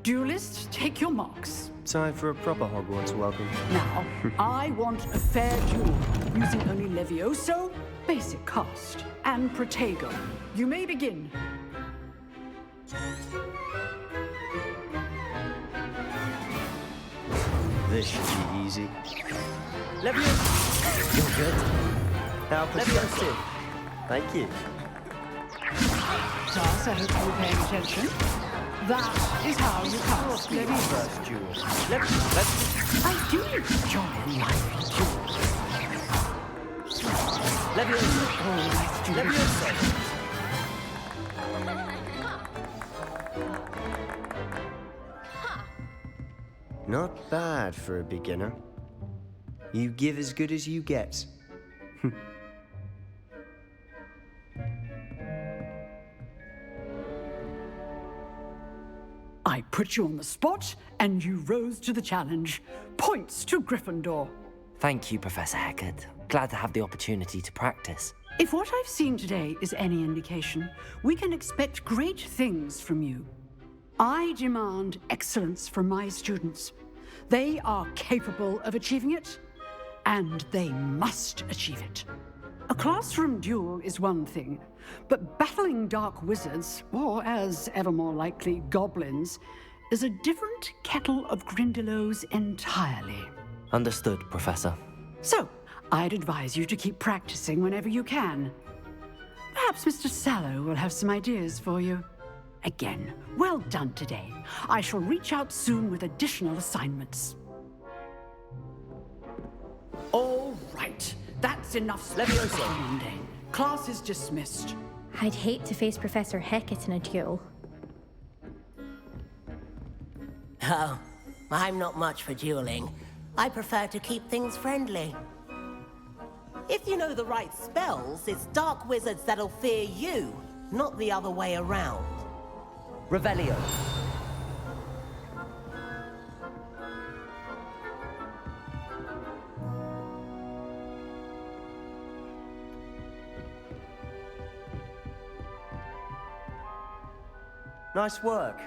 Duelists, take your marks. Time for a proper Hogwarts welcome. Now, I want a fair duel, using only Levioso, basic cast, and Protego. You may begin. This should be easy. Levioso. You're good. Now, Levioso. Thank you. Thus, I hope you were paying attention. That is how you cast Levioso. First duel. I do enjoy lively duels. Levioso. Oh, let's do Levioso. Not bad for a beginner. You give as good as you get. I put you on the spot, and you rose to the challenge. Points to Gryffindor. Thank you, Professor Hecat. Glad to have the opportunity to practice. If what I've seen today is any indication, we can expect great things from you. I demand excellence from my students. They are capable of achieving it, and they must achieve it. A classroom duel is one thing, but battling dark wizards, or as ever more likely, goblins, is a different kettle of Grindylows entirely. Understood, Professor. So, I'd advise you to keep practicing whenever you can. Perhaps Mr. Sallow will have some ideas for you. Again, well done today. I shall reach out soon with additional assignments. All right, that's enough. Levioso. Class is dismissed. I'd hate to face Professor Hecat in a duel. Oh, I'm not much for dueling. I prefer to keep things friendly. If you know the right spells, it's dark wizards that'll fear you, not the other way around. Revelio. Nice work.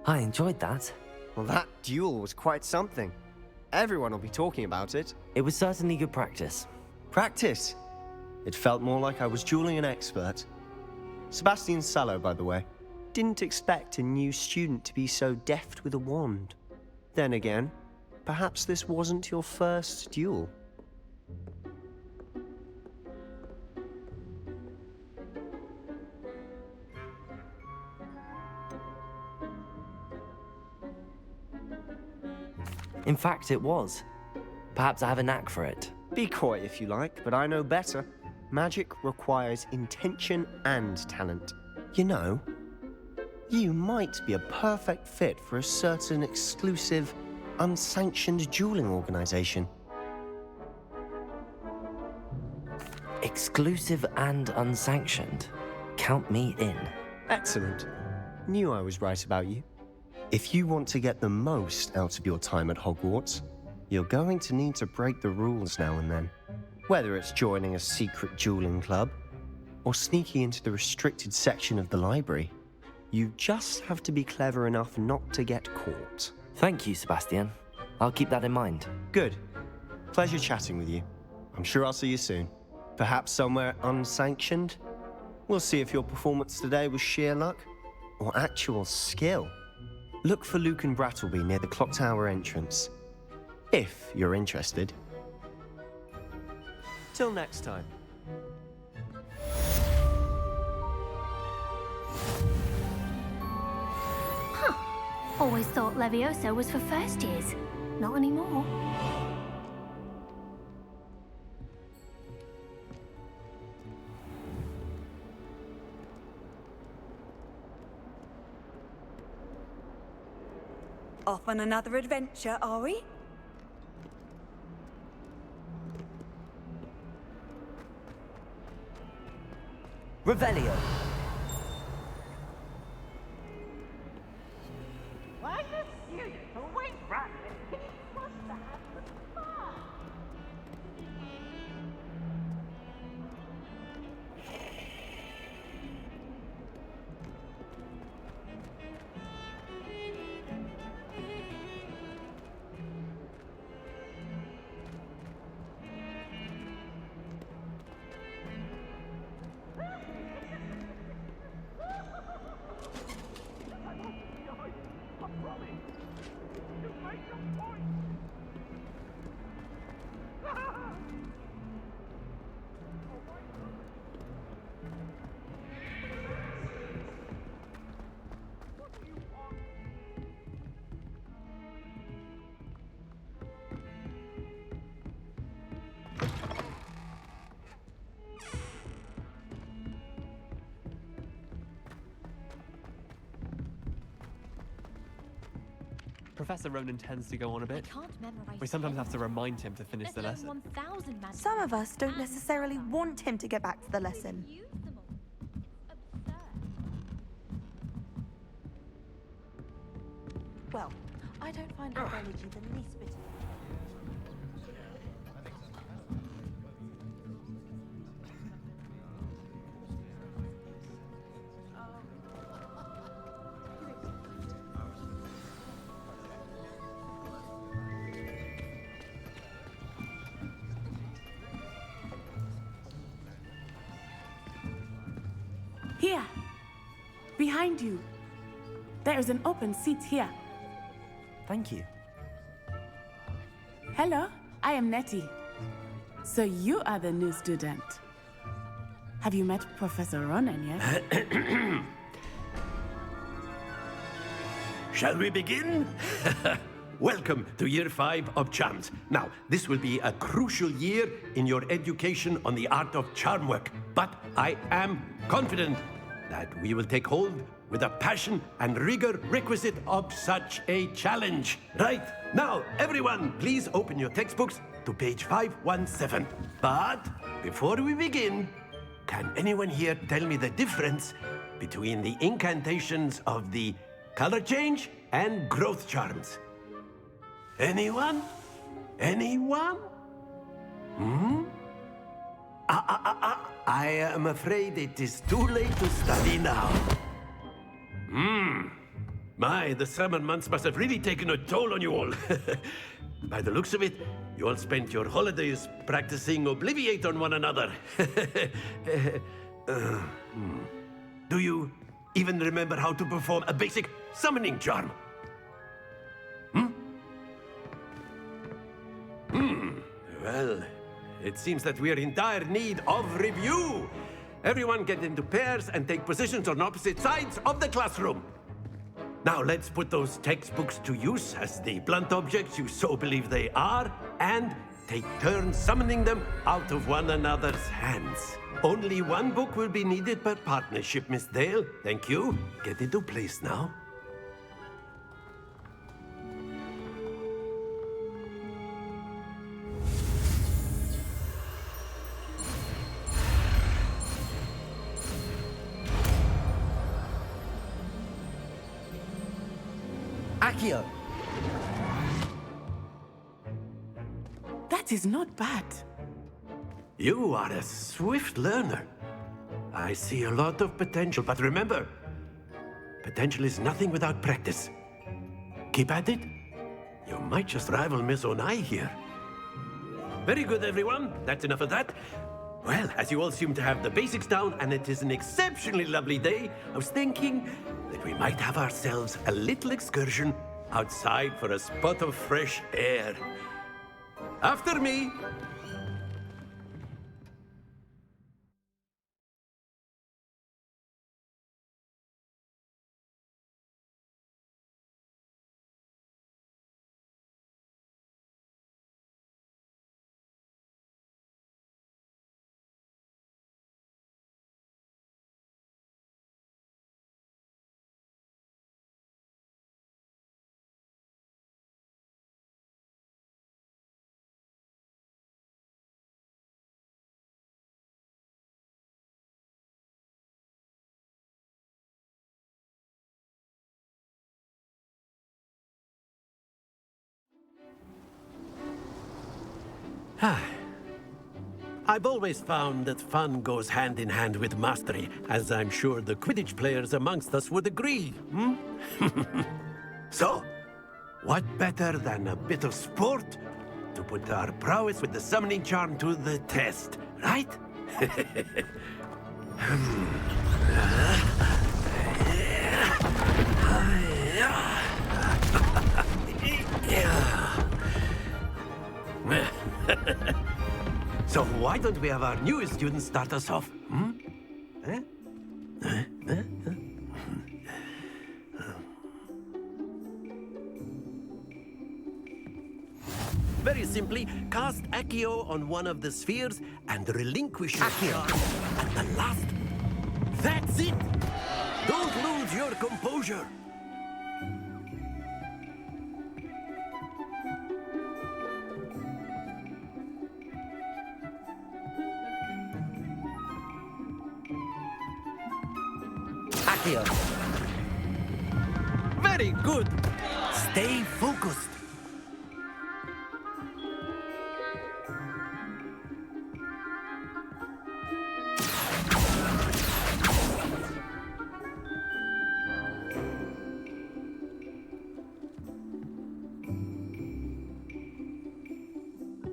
I enjoyed that. Well, that duel was quite something. Everyone will be talking about it. It was certainly good practice. Practice? It felt more like I was dueling an expert. Sebastian Sallow, by the way. Didn't expect a new student to be so deft with a wand. Then again, perhaps this wasn't your first duel. In fact, it was. Perhaps I have a knack for it. Be coy if you like, but I know better. Magic requires intention and talent. You know, you might be a perfect fit for a certain exclusive, unsanctioned dueling organization. Exclusive and unsanctioned. Count me in. Excellent. Knew I was right about you. If you want to get the most out of your time at Hogwarts, you're going to need to break the rules now and then. Whether it's joining a secret dueling club, or sneaking into the restricted section of the library, you just have to be clever enough not to get caught. Thank you, Sebastian. I'll keep that in mind. Good. Pleasure chatting with you. I'm sure I'll see you soon. Perhaps somewhere unsanctioned? We'll see if your performance today was sheer luck, or actual skill. Look for Luke and Brattleby near the clock tower entrance, if you're interested. Till next time. Huh. Always thought Levioso was for first years. Not anymore. Off on another adventure, are we? Revelio. Why the students always run when he's supposed to have the fun? Professor Ronan tends to go on a bit. We sometimes have to remind him to finish the lesson. Some of us don't necessarily want him to get back to the lesson. Well, I don't find biology the least bit. Here, behind you. There is an open seat here. Thank you. Hello, I am Nettie. So you are the new student. Have you met Professor Ronan yet? Shall we begin? Welcome to Year 5 of Charms. Now, this will be a crucial year in your education on the art of charm work, but I am confident that we will take hold with the passion and rigor requisite of such a challenge. Right, now, everyone, please open your textbooks to page 517. But before we begin, can anyone here tell me the difference between the incantations of the color change and growth charms? Anyone? Anyone? I am afraid it is too late to study now. My, the summer months must have really taken a toll on you all. By the looks of it, you all spent your holidays practicing Obliviate on one another. Do you even remember how to perform a basic summoning charm? Well, it seems that we are in dire need of review. Everyone get into pairs and take positions on opposite sides of the classroom. Now let's put those textbooks to use as the blunt objects you so believe they are, and take turns summoning them out of one another's hands. Only one book will be needed per partnership, Miss Dale. Thank you. Get into place now. Accio! That is not bad. You are a swift learner. I see a lot of potential, but remember, potential is nothing without practice. Keep at it. You might just rival Miss Onai here. Very good, everyone. That's enough of that. Well, as you all seem to have the basics down, and it is an exceptionally lovely day, I was thinking that we might have ourselves a little excursion outside for a spot of fresh air. After me. I've always found that fun goes hand in hand with mastery, as I'm sure the Quidditch players amongst us would agree. So, what better than a bit of sport to put our prowess with the summoning charm to the test, right? So why don't we have our newest student start us off? Very simply, cast Accio on one of the spheres and relinquish your charm at the last. That's it! Don't lose your composure! Accio! Very good! Stay focused!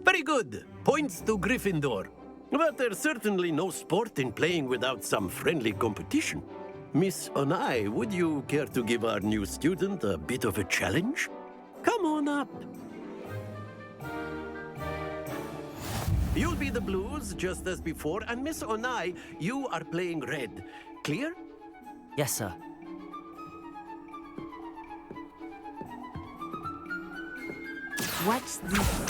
Very good. Points to Gryffindor. But there's certainly no sport in playing without some friendly competition. Miss Onai, would you care to give our new student a bit of a challenge? Come on up. You'll be the blues, just as before, and Miss Onai, you are playing red. Clear? Yes, sir. What's this?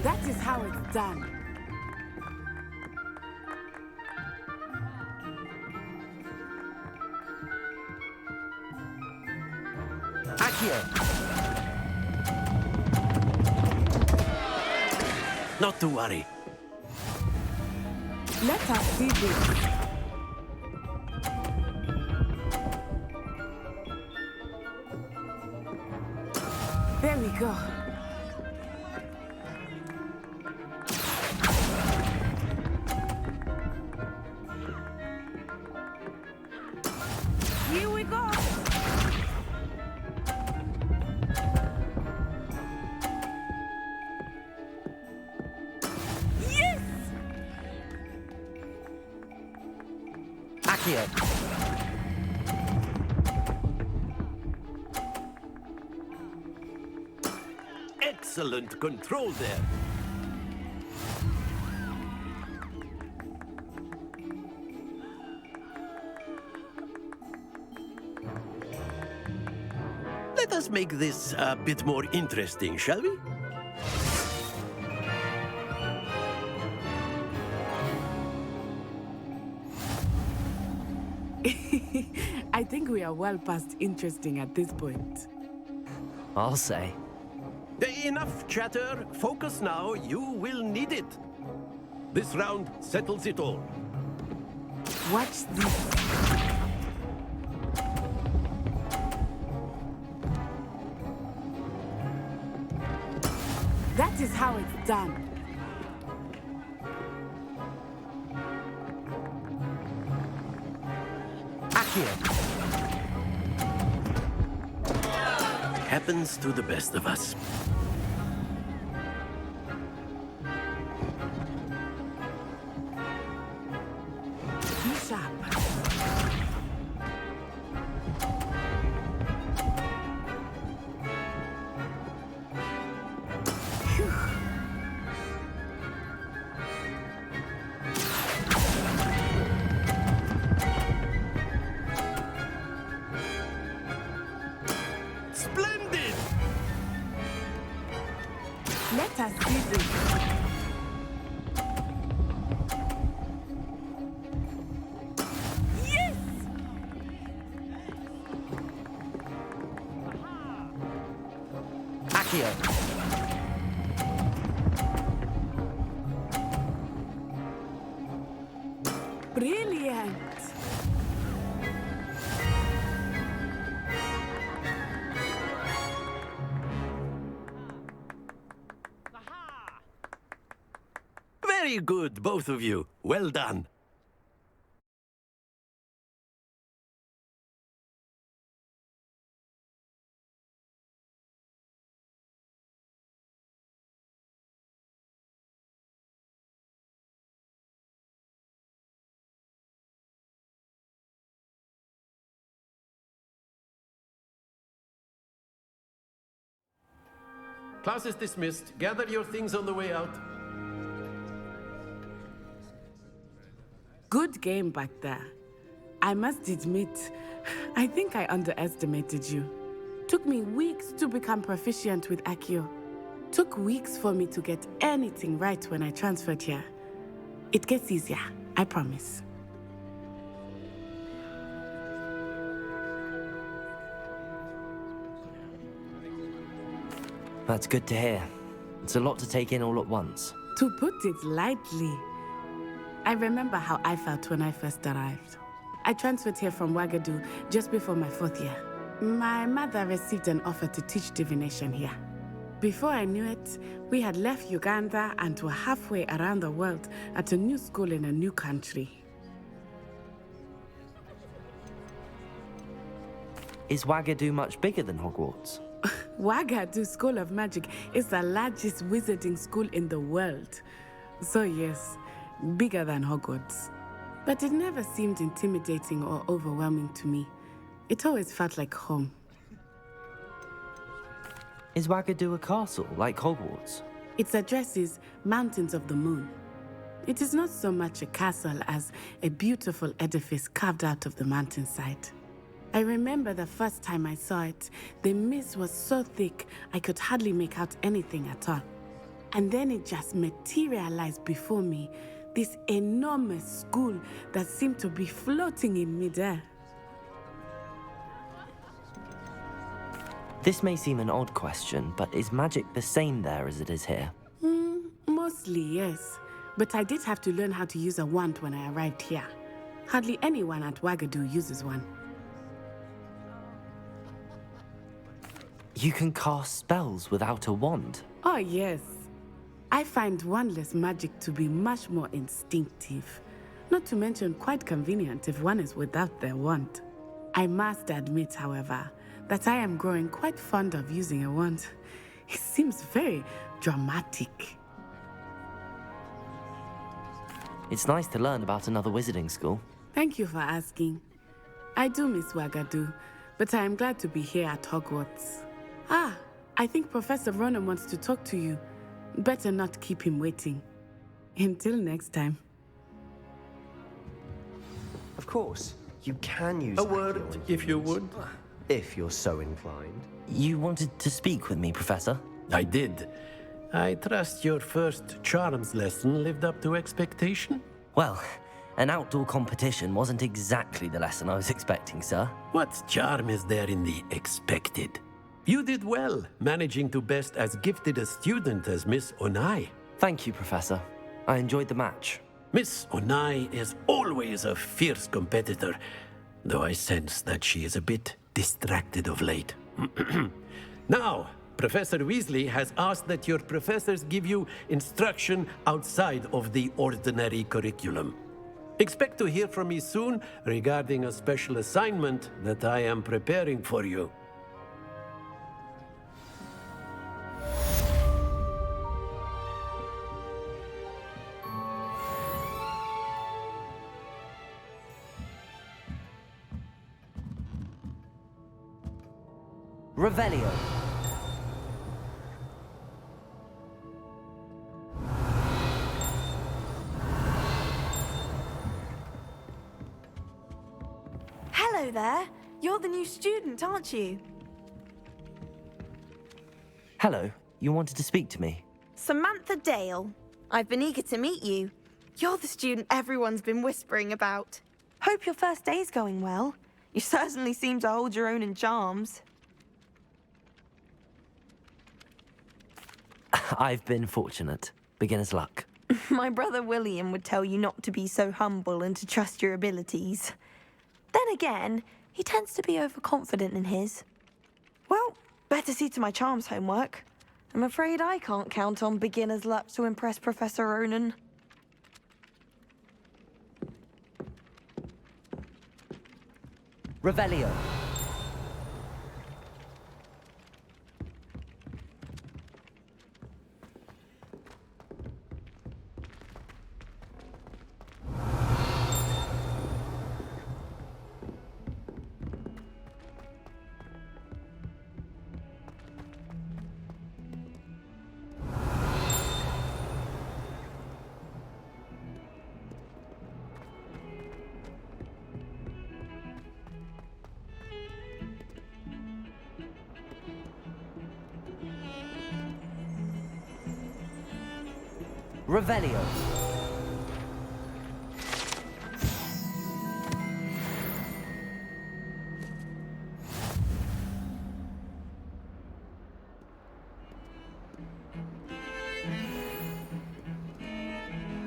That is how it's done. Accio! Not to worry. Let us see this. There we go. Here we go. Yes! Accio! Excellent control there. Let us make this a bit more interesting, shall we? I think we are well past interesting at this point. I'll say. Enough chatter. Focus now. You will need it. This round settles it all. Watch this. That is how it's done. Happens to the best of us. Be sharp. Splendid! Let us see this. Yes! Accio! Brilliant! Very good, both of you. Well done. Class is dismissed. Gather your things on the way out. Good game back there. I must admit, I think I underestimated you. Took me weeks to become proficient with Accio. Took weeks for me to get anything right when I transferred here. It gets easier, I promise. That's good to hear. It's a lot to take in all at once. To put it lightly, I remember how I felt when I first arrived. I transferred here from Wagadu just before my 4th year. My mother received an offer to teach divination here. Before I knew it, we had left Uganda and were halfway around the world at a new school in a new country. Is Wagadu much bigger than Hogwarts? Wagadu School of Magic is the largest wizarding school in the world. So yes, bigger than Hogwarts. But it never seemed intimidating or overwhelming to me. It always felt like home. Is Wagadu a castle, like Hogwarts? Its address is Mountains of the Moon. It is not so much a castle as a beautiful edifice carved out of the mountainside. I remember the first time I saw it, the mist was so thick I could hardly make out anything at all. And then it just materialized before me, this enormous school that seemed to be floating in midair. This may seem an odd question, but is magic the same there as it is here? Mostly, yes. But I did have to learn how to use a wand when I arrived here. Hardly anyone at Wagadu uses one. You can cast spells without a wand? Oh, yes. I find wandless magic to be much more instinctive. Not to mention quite convenient if one is without their wand. I must admit, however, that I am growing quite fond of using a wand. It seems very dramatic. It's nice to learn about another wizarding school. Thank you for asking. I do miss Wagadu, but I am glad to be here at Hogwarts. Ah, I think Professor Ronan wants to talk to you. Better not keep him waiting. Until next time. Of course, you can use A word, if you would. if you're so inclined. You wanted to speak with me, Professor? I did. I trust your first charms lesson lived up to expectation? Well, an outdoor competition wasn't exactly the lesson I was expecting, sir. What charm is there in the expected? You did well, managing to best as gifted a student as Miss Onai. Thank you, Professor. I enjoyed the match. Miss Onai is always a fierce competitor, though I sense that she is a bit distracted of late. Now, Professor Weasley has asked that your professors give you instruction outside of the ordinary curriculum. Expect to hear from me soon regarding a special assignment that I am preparing for you. Revelio. Hello there. You're the new student, aren't you? Hello. You wanted to speak to me? Samantha Dale. I've been eager to meet you. You're the student everyone's been whispering about. Hope your first day's going well. You certainly seem to hold your own in charms. I've been fortunate. Beginner's luck. My brother William would tell you not to be so humble and to trust your abilities. Then again, he tends to be overconfident in his. Well, better see to my charms homework. I'm afraid I can't count on beginner's luck to impress Professor Ronan. Revelio. Revelio.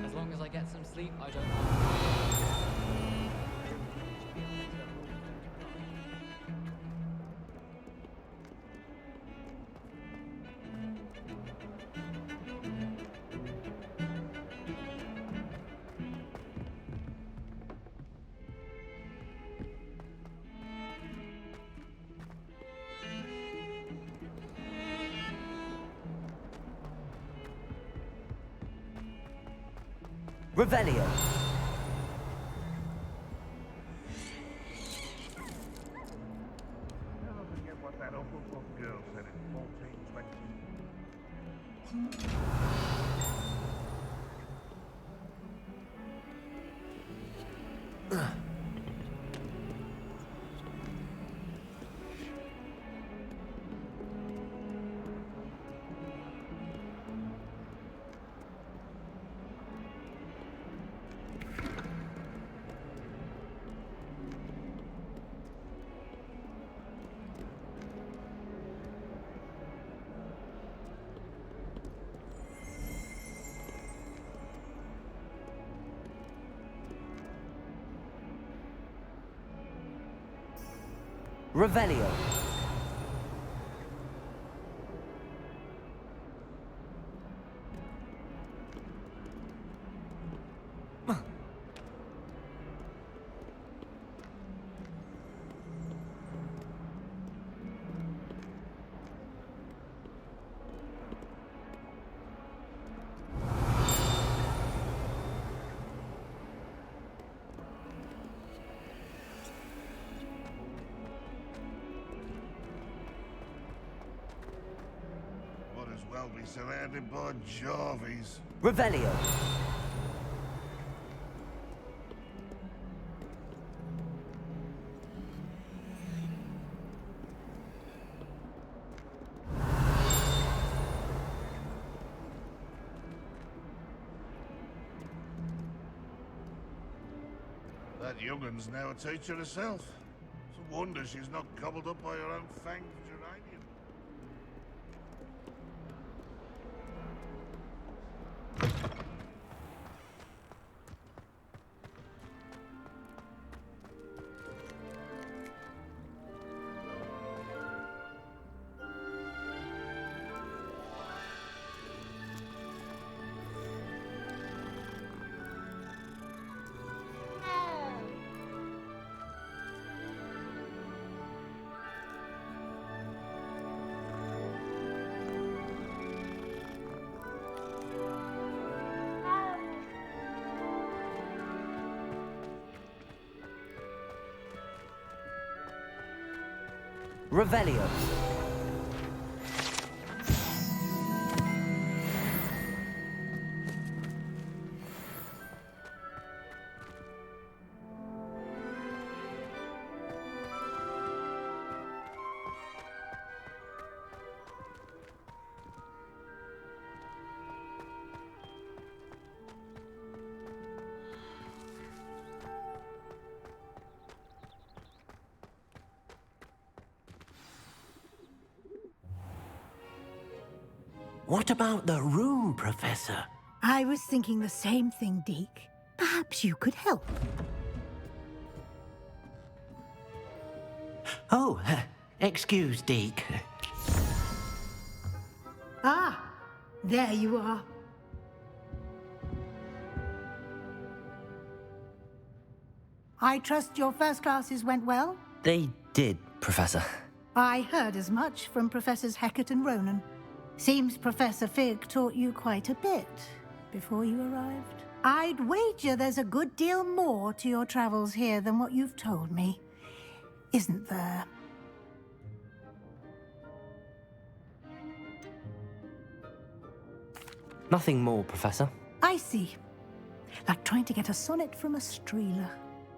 As long as I get some sleep, I don't. Revelio. Never forget what that Oklahoma girl said in 1420. Revelio. Well, be surrounded by Jarvies. Revelio. That young'un's now a teacher herself. It's a wonder she's not gobbled up by her own fanged geranium. Revelio. What about the room, Professor? I was thinking the same thing, Deke. Perhaps you could help. Oh, excuse, Deke. Ah, there you are. I trust your first classes went well? They did, Professor. I heard as much from Professors Hecat and Ronan. Seems Professor Fig taught you quite a bit before you arrived. I'd wager there's a good deal more to your travels here than what you've told me. Isn't there? Nothing more, Professor. I see. Like trying to get a sonnet from a streeler.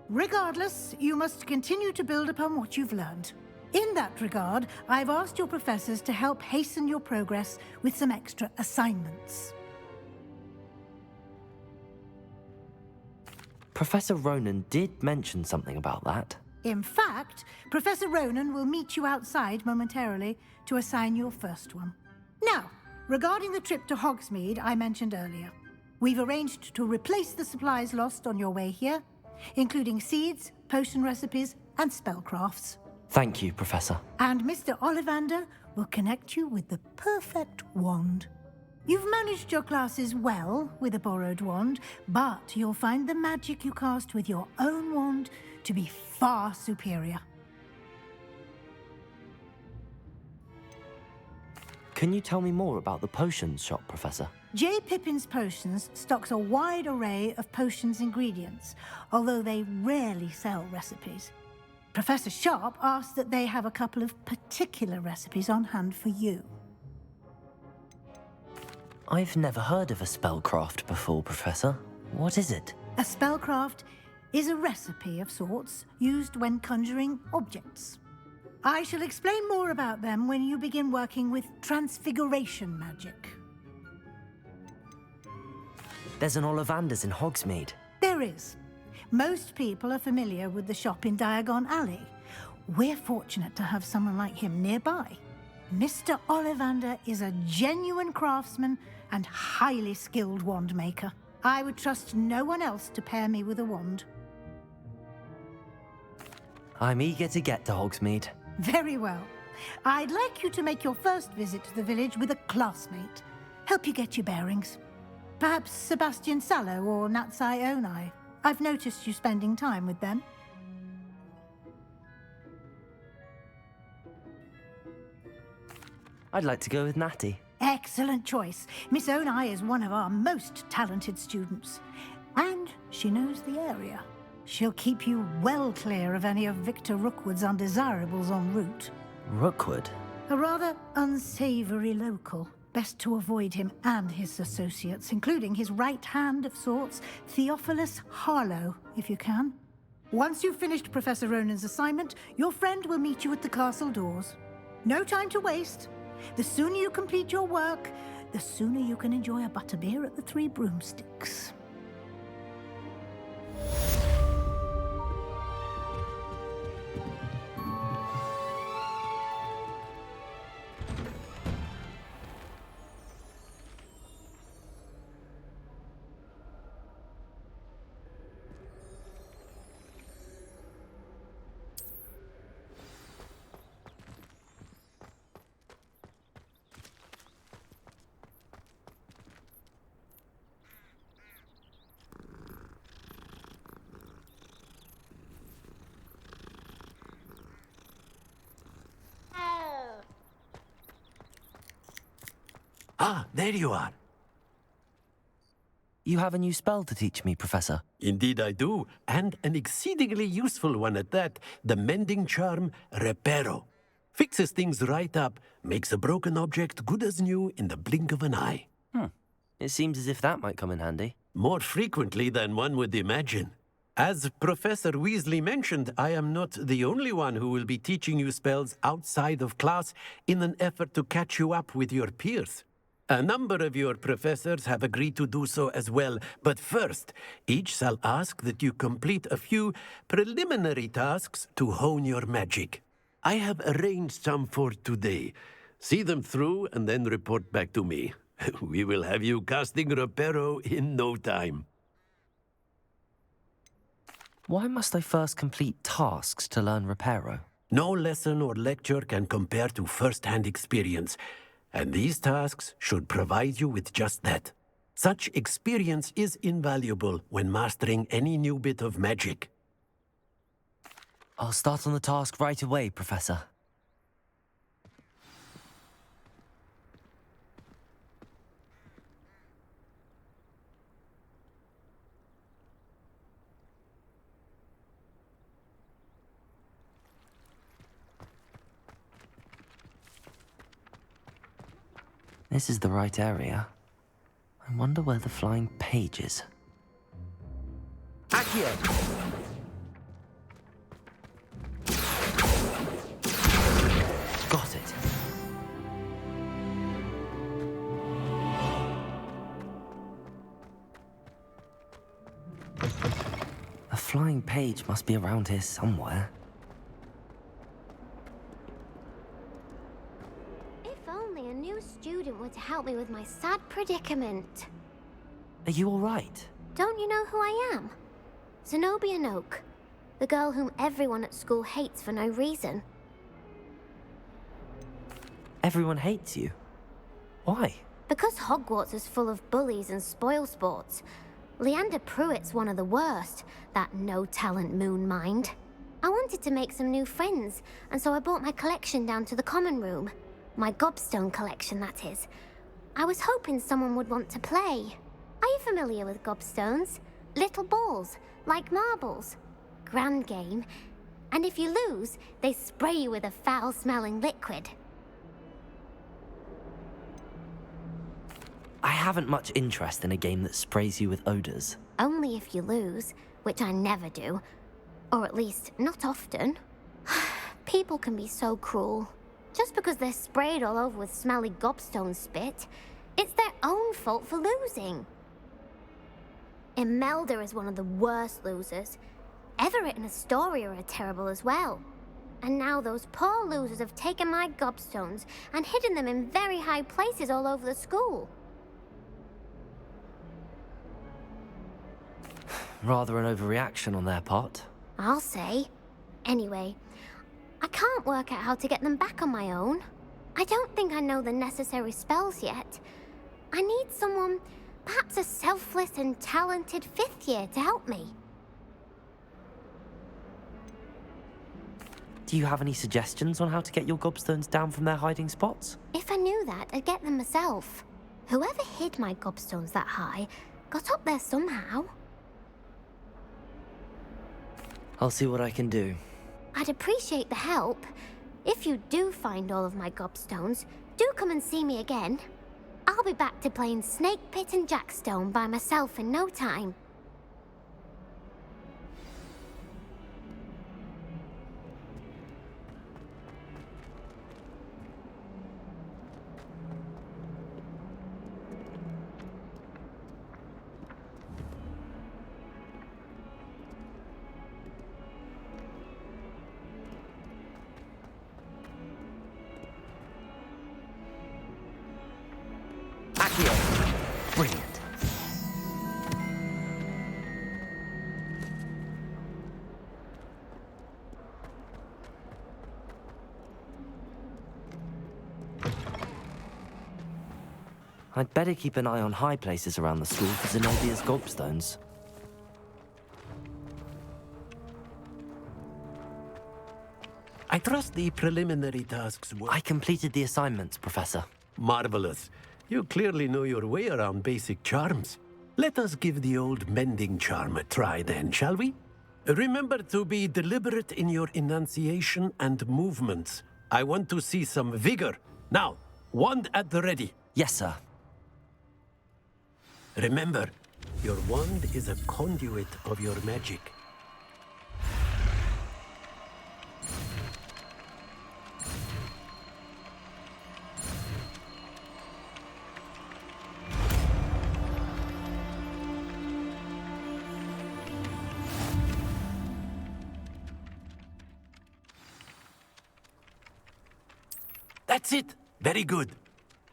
Regardless, you must continue to build upon what you've learned. In that regard, I've asked your professors to help hasten your progress with some extra assignments. Professor Ronan did mention something about that. In fact, Professor Ronan will meet you outside momentarily to assign your first one. Now, regarding the trip to Hogsmeade I mentioned earlier, we've arranged to replace the supplies lost on your way here, including seeds, potion recipes, and spellcrafts. Thank you, Professor. And Mr. Ollivander will connect you with the perfect wand. You've managed your classes well with a borrowed wand, but you'll find the magic you cast with your own wand to be far superior. Can you tell me more about the potions shop, Professor? J. Pippin's Potions stocks a wide array of potions ingredients, although they rarely sell recipes. Professor Sharp asked that they have a couple of particular recipes on hand for you. I've never heard of a spellcraft before, Professor. What is it? A spellcraft is a recipe of sorts used when conjuring objects. I shall explain more about them when you begin working with transfiguration magic. There's an Ollivander's in Hogsmeade. There is. Most people are familiar with the shop in Diagon Alley. We're fortunate to have someone like him nearby. Mr. Ollivander is a genuine craftsman and highly skilled wand maker. I would trust no one else to pair me with a wand. I'm eager to get to Hogsmeade. Very well. I'd like you to make your first visit to the village with a classmate. Help you get your bearings. Perhaps Sebastian Sallow or Natsai Onai. I've noticed you spending time with them. I'd like to go with Natty. Excellent choice. Miss Onai is one of our most talented students. And she knows the area. She'll keep you well clear of any of Victor Rookwood's undesirables en route. Rookwood? A rather unsavory local. Best to avoid him and his associates, including his right hand of sorts, Theophilus Harlow, if you can. Once you've finished Professor Ronan's assignment, your friend will meet you at the castle doors. No time to waste. The sooner you complete your work, the sooner you can enjoy a butterbeer at the Three Broomsticks. Ah, there you are. You have a new spell to teach me, Professor. Indeed I do, and an exceedingly useful one at that. The mending charm, Reparo. Fixes things right up, makes a broken object good as new in the blink of an eye. It seems as if that might come in handy. More frequently than one would imagine. As Professor Weasley mentioned, I am not the only one who will be teaching you spells outside of class in an effort to catch you up with your peers. A number of your professors have agreed to do so as well, but first, each shall ask that you complete a few preliminary tasks to hone your magic. I have arranged some for today. See them through and then report back to me. We will have you casting Reparo in no time. Why must I first complete tasks to learn Reparo? No lesson or lecture can compare to first-hand experience. And these tasks should provide you with just that. Such experience is invaluable when mastering any new bit of magic. I'll start on the task right away, Professor. This is the right area. I wonder where the flying page is. Accio! Got it. A flying page must be around here somewhere. Student would help me with my sad predicament. Are you all right? Don't you know who I am? Zenobia Noak, the girl whom everyone at school hates for no reason. Everyone hates you? Why? Because Hogwarts is full of bullies and spoilsports. Leander Pruitt's one of the worst, that no-talent moon mind. I wanted to make some new friends, and so I brought my collection down to the common room. My gobstone collection, that is. I was hoping someone would want to play. Are you familiar with gobstones? Little balls, like marbles. Grand game. And if you lose, they spray you with a foul-smelling liquid. I haven't much interest in a game that sprays you with odors. Only if you lose, which I never do. Or at least, not often. People can be so cruel. Just because they're sprayed all over with smelly gobstone spit, it's their own fault for losing. Imelda is one of the worst losers. Everett and Astoria are terrible as well. And now those poor losers have taken my gobstones and hidden them in very high places all over the school. Rather an overreaction on their part. I'll say. Anyway, I can't work out how to get them back on my own. I don't think I know the necessary spells yet. I need someone, perhaps a selfless and talented 5th year to help me. Do you have any suggestions on how to get your gobstones down from their hiding spots? If I knew that, I'd get them myself. Whoever hid my gobstones that high got up there somehow. I'll see what I can do. I'd appreciate the help. If you do find all of my gobstones, do come and see me again. I'll be back to playing Snake Pit and Jackstone by myself in no time. Brilliant. I'd better keep an eye on high places around the school for Zenobia's gobstones. I trust the preliminary tasks were... I completed the assignments, Professor. Marvelous. You clearly know your way around basic charms. Let us give the old mending charm a try then, shall we? Remember to be deliberate in your enunciation and movements. I want to see some vigor. Now, wand at the ready. Yes, sir. Remember, your wand is a conduit of your magic. That's it. Very good.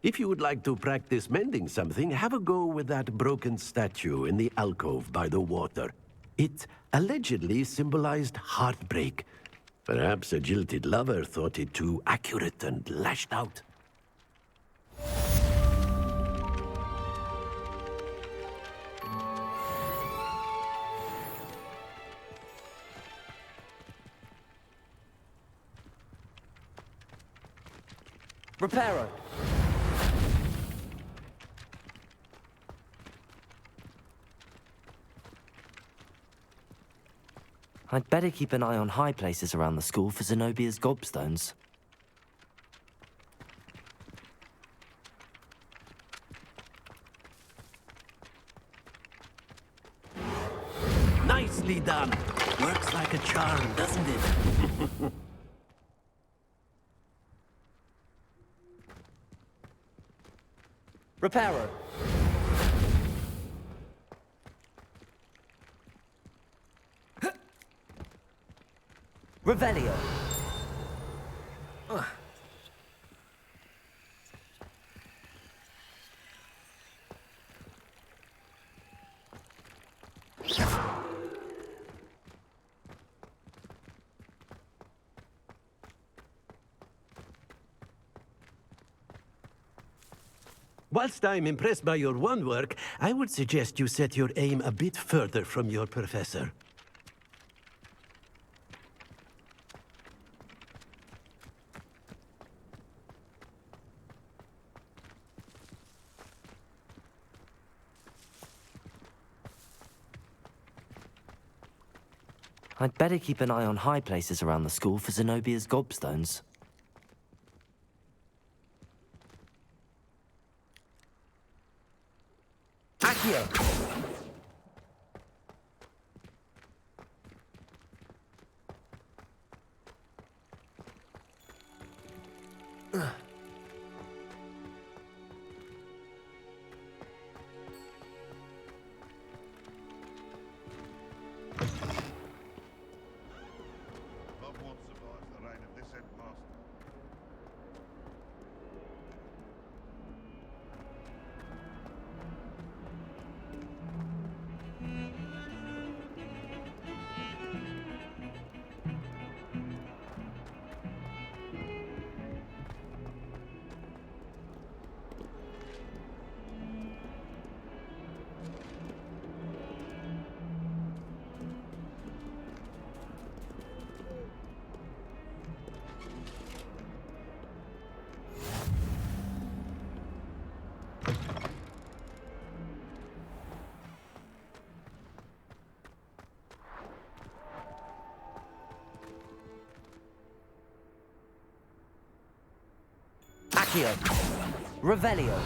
If you would like to practice mending something, have a go with that broken statue in the alcove by the water. It allegedly symbolized heartbreak. Perhaps a jilted lover thought it too accurate and lashed out. Reparo. I'd better keep an eye on high places around the school for Zenobia's gobstones. Nicely done. Works like a charm, doesn't it? Reparo. Revelio. Whilst I'm impressed by your wand work, I would suggest you set your aim a bit further from your professor. I'd better keep an eye on high places around the school for Zenobia's gobstones. Accio! Hogwarts survives the reign of this headmaster. Accio. Revelio.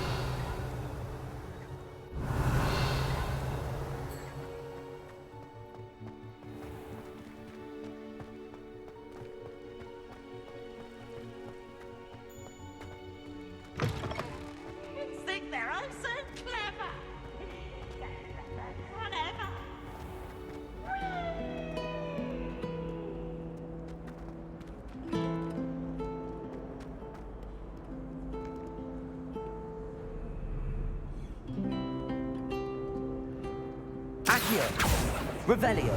Think they're all so clever. Whatever. Accio. Revelio.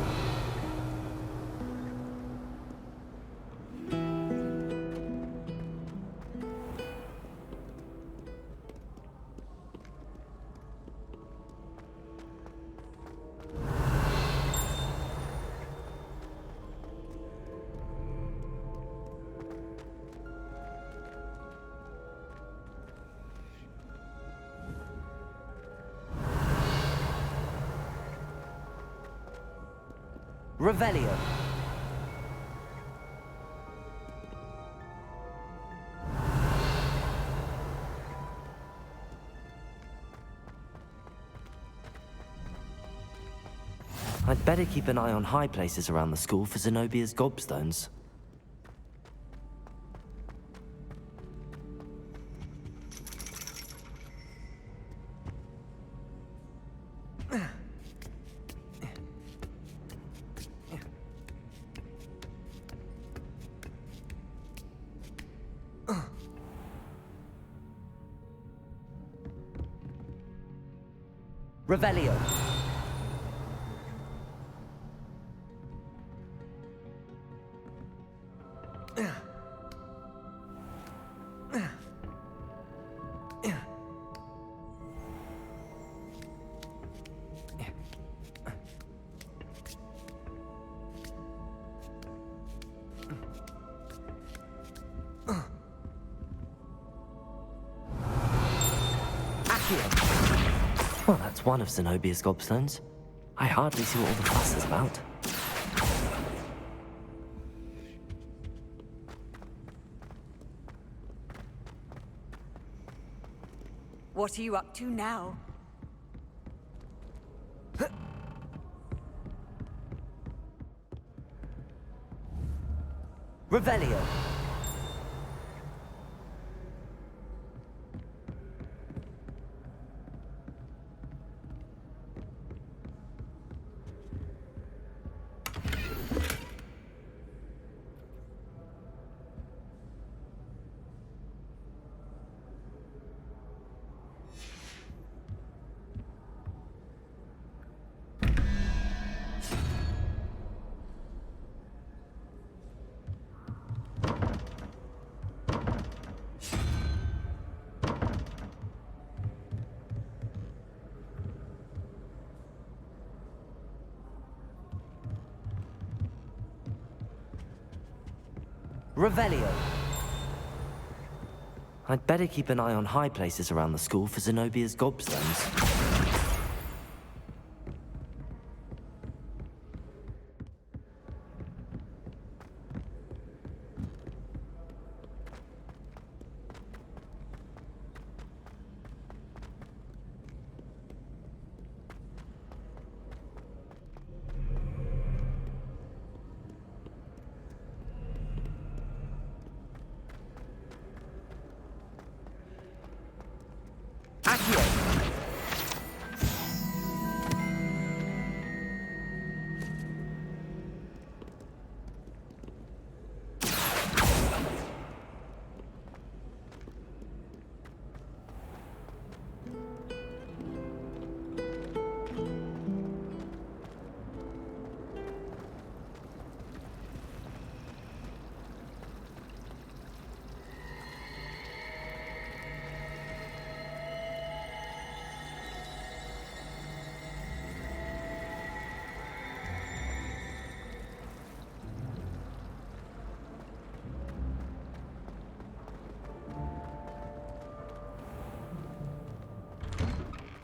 Revelio. I'd better keep an eye on high places around the school for Zenobia's gobstones. Revelio. Well, that's one of Zenobia's gobstones. I hardly see what all the fuss is about. What are you up to now? Revelio. Revelio. I'd better keep an eye on high places around the school for Zenobia's gobstones.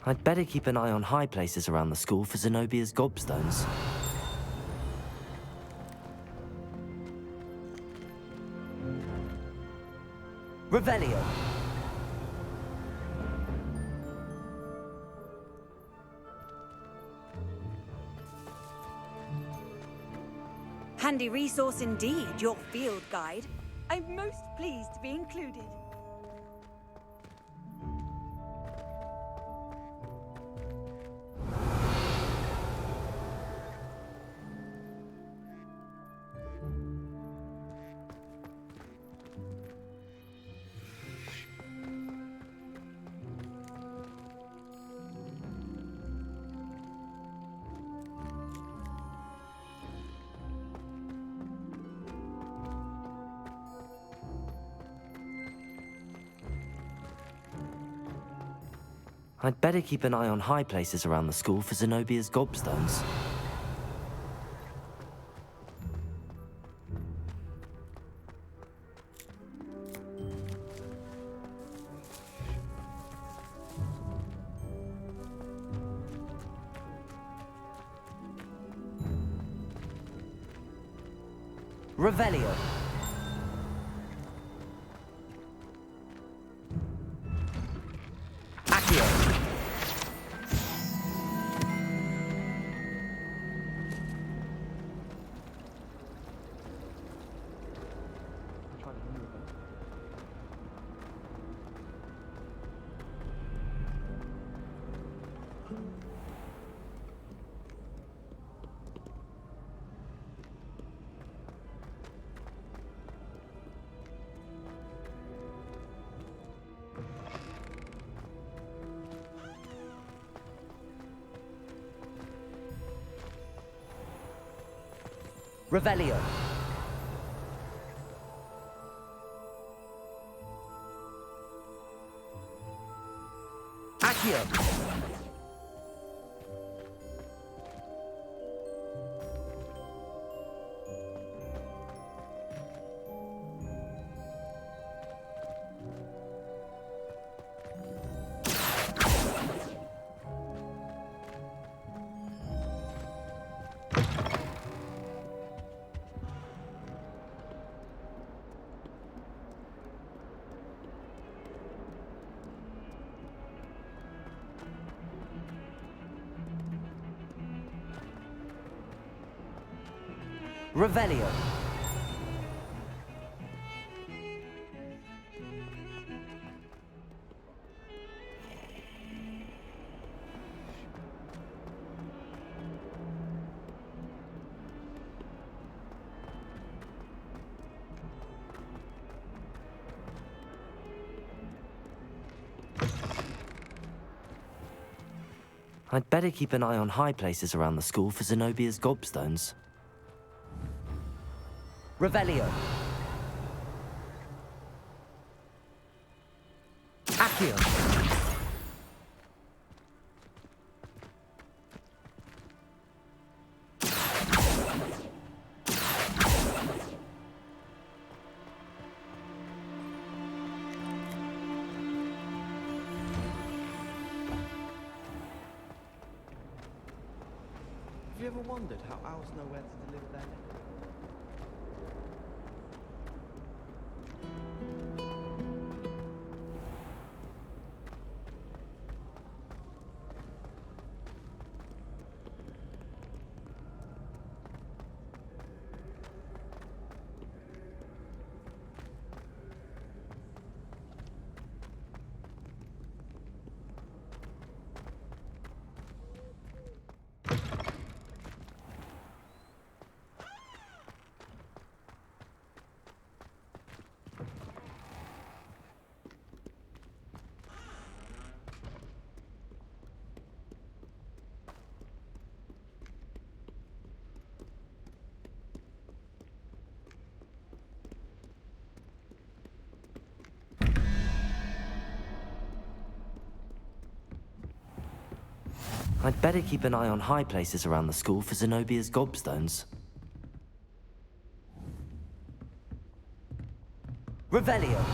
I'd better keep an eye on high places around the school for Zenobia's gobstones. Revelio. handy resource indeed, your field guide. I'm most pleased to be included. I'd better keep an eye on high places around the school for Zenobia's gobstones. Revelio. Accio. Revelio. Accio. Revelio. I'd better keep an eye on high places around the school for Zenobia's gobstones. Revelio. Accio. Have you ever wondered how owls know where to deliver their nectar? I'd better keep an eye on high places around the school for Zenobia's gobstones. Revelio.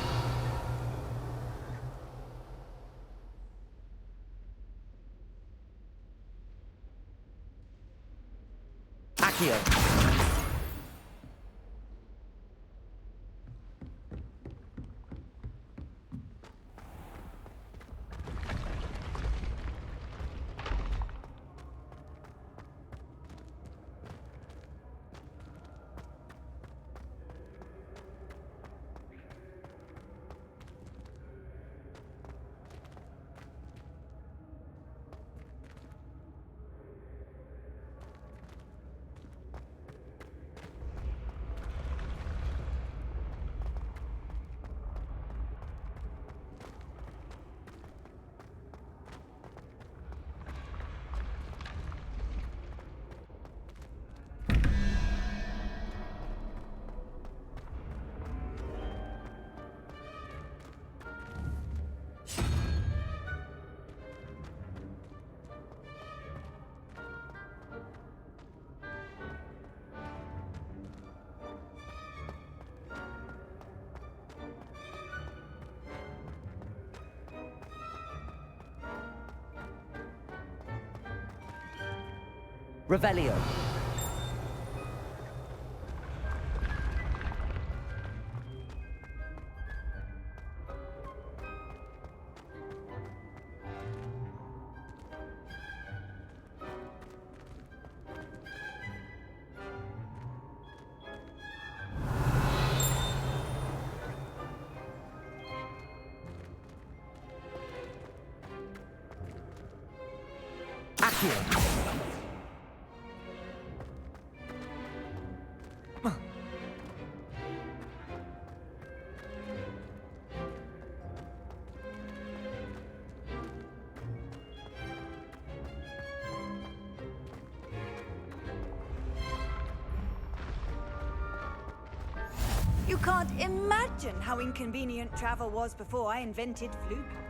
Accio. Revelio. You can't imagine how inconvenient travel was before I invented flu powder.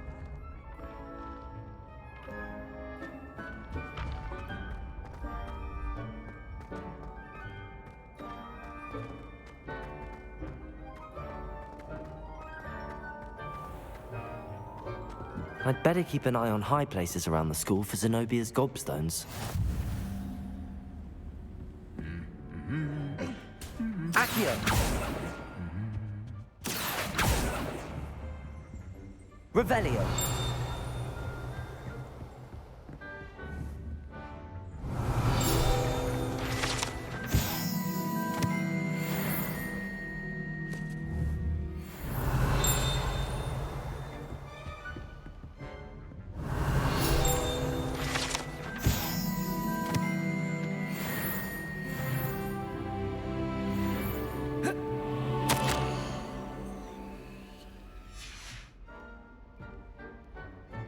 I'd better keep an eye on high places around the school for Zenobia's gobstones. Accio! Revelio!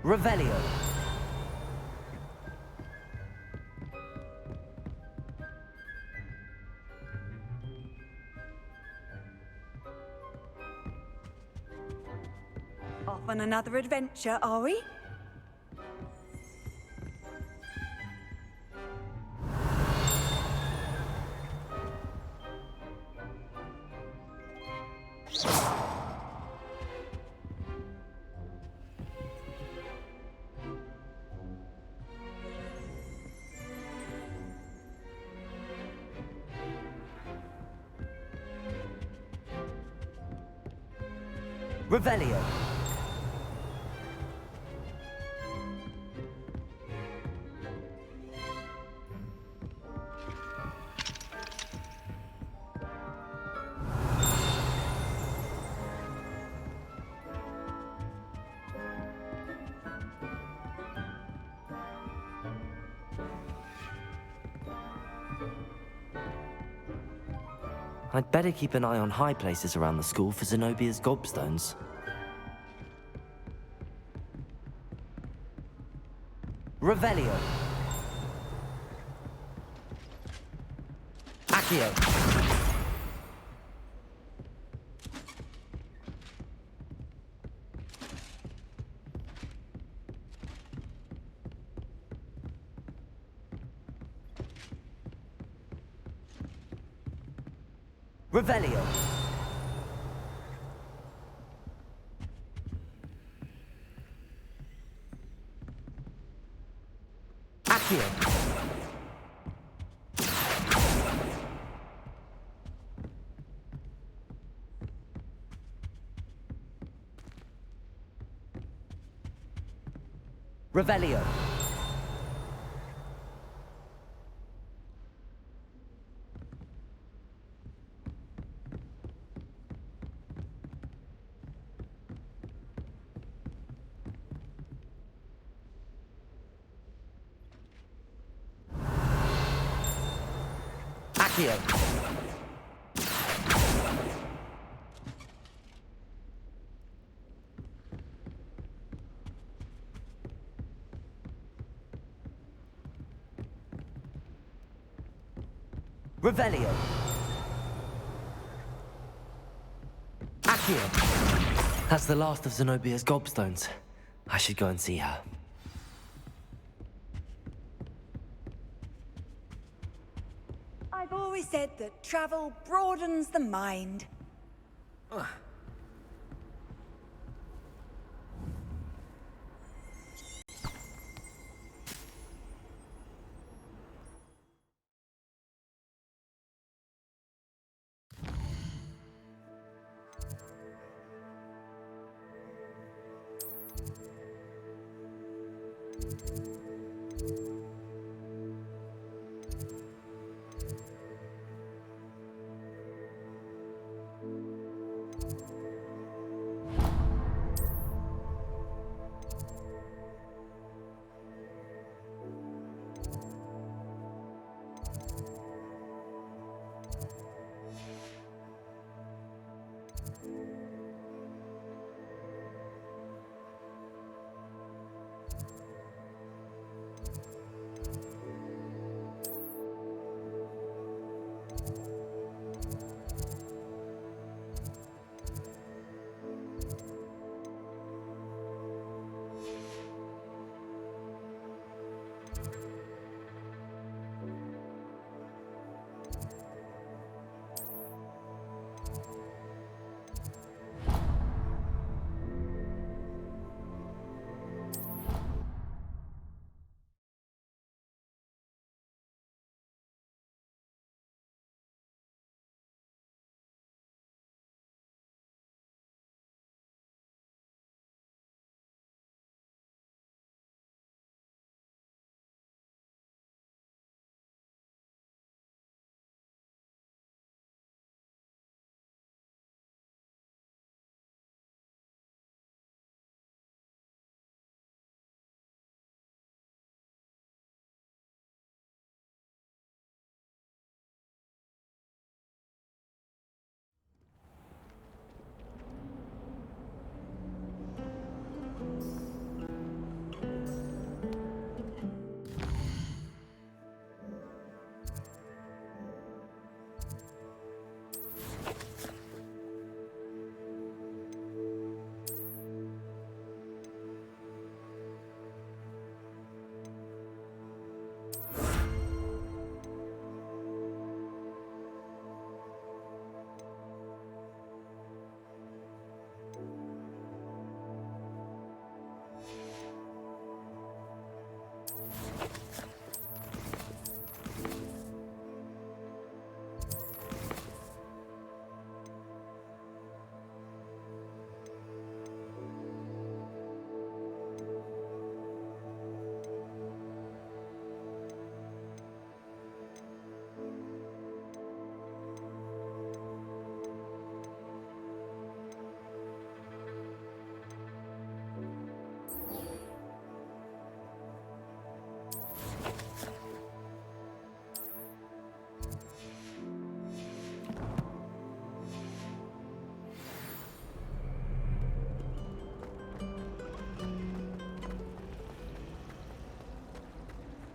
Revelio. Off on another adventure, are we? Revelio. I'd better keep an eye on high places around the school for Zenobia's gobstones. Revelio. Accio. Revelio. Accio. Revelio. Accio. Revelio. Accio. That's the last of Zenobia's gobstones. I should go and see her. I've always said that travel broadens the mind.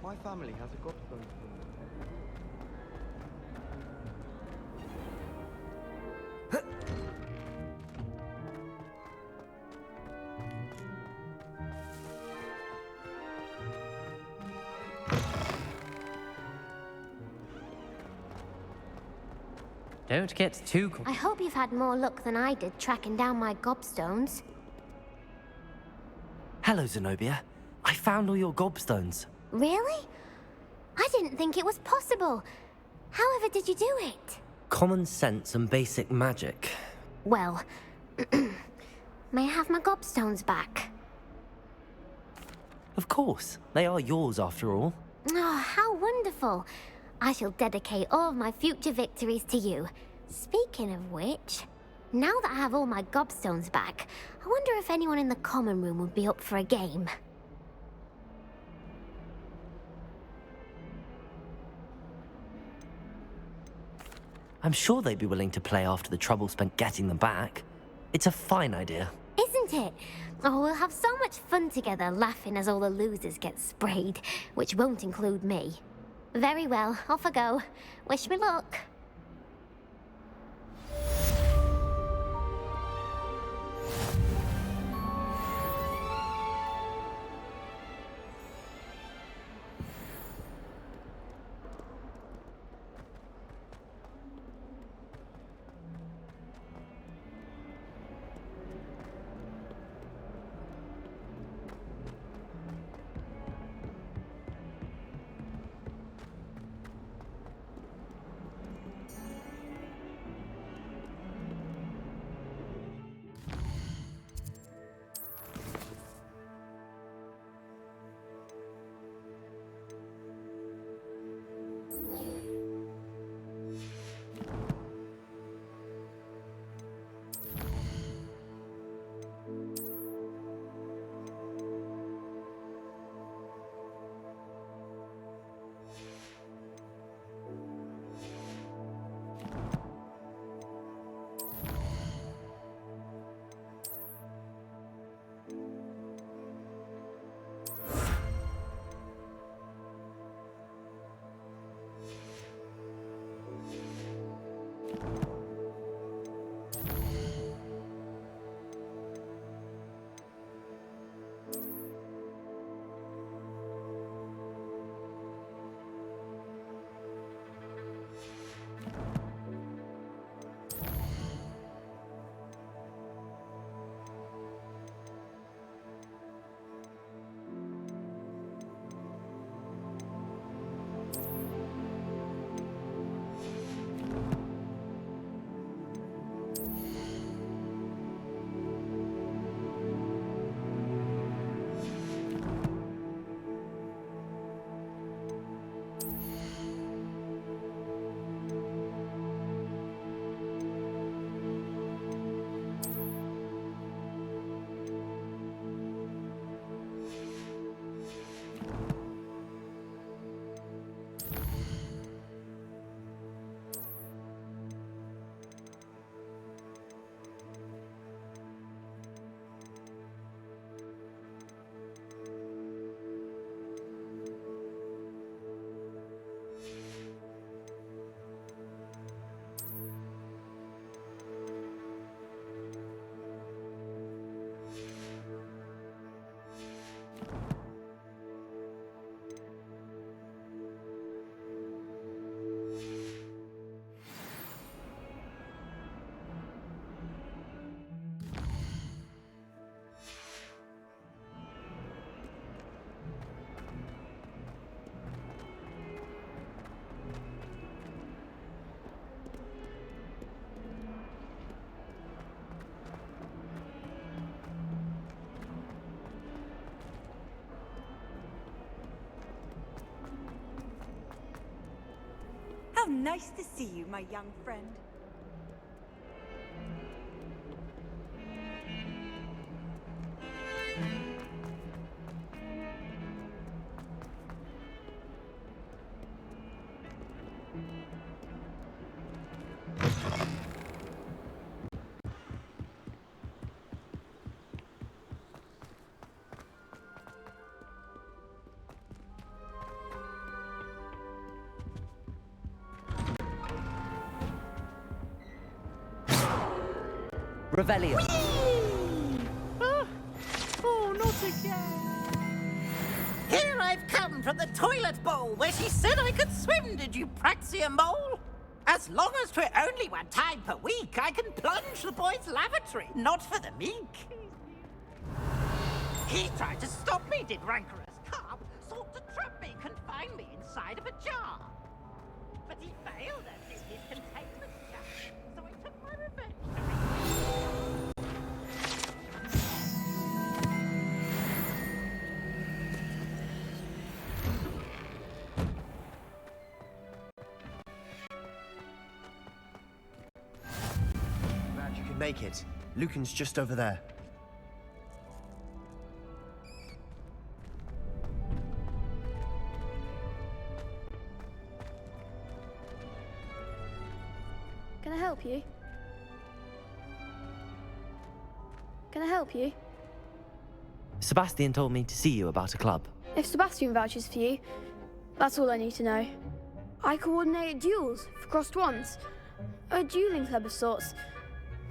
My family has a gobstone. Don't get too... I hope you've had more luck than I did tracking down my gobstones. Hello, Zenobia. I found all your gobstones. Really? I didn't think it was possible. However did you do it? Common sense and basic magic. Well, may I have my gobstones back? Of course. They are yours after all. Oh, how wonderful. I shall dedicate all of my future victories to you. Speaking of which, now that I have all my gobstones back, I wonder if anyone in the common room would be up for a game. I'm sure they'd be willing to play after the trouble spent getting them back. It's a fine idea. Isn't it? Oh, we'll have so much fun together, laughing as all the losers get sprayed, which won't include me. Very well, off I go. Wish me luck. Nice to see you, my young friend. Revelio. Oh, not again. Here I've come from the toilet bowl where she said I could swim, did you praxia mole? As long as 'twere only one time per week, I can plunge the boy's lavatory, not for the meek. He tried to stop me, did rancorous carp, sought to trap me, confine me inside of a jar. But he failed at his containment jar, so I took my revenge. Glad you could make it. Lucan's just over there. Can I help you? Can I help you? Sebastian told me to see you about a club. If Sebastian vouches for you, that's all I need to know. I coordinate duels for crossed wands. A dueling club of sorts.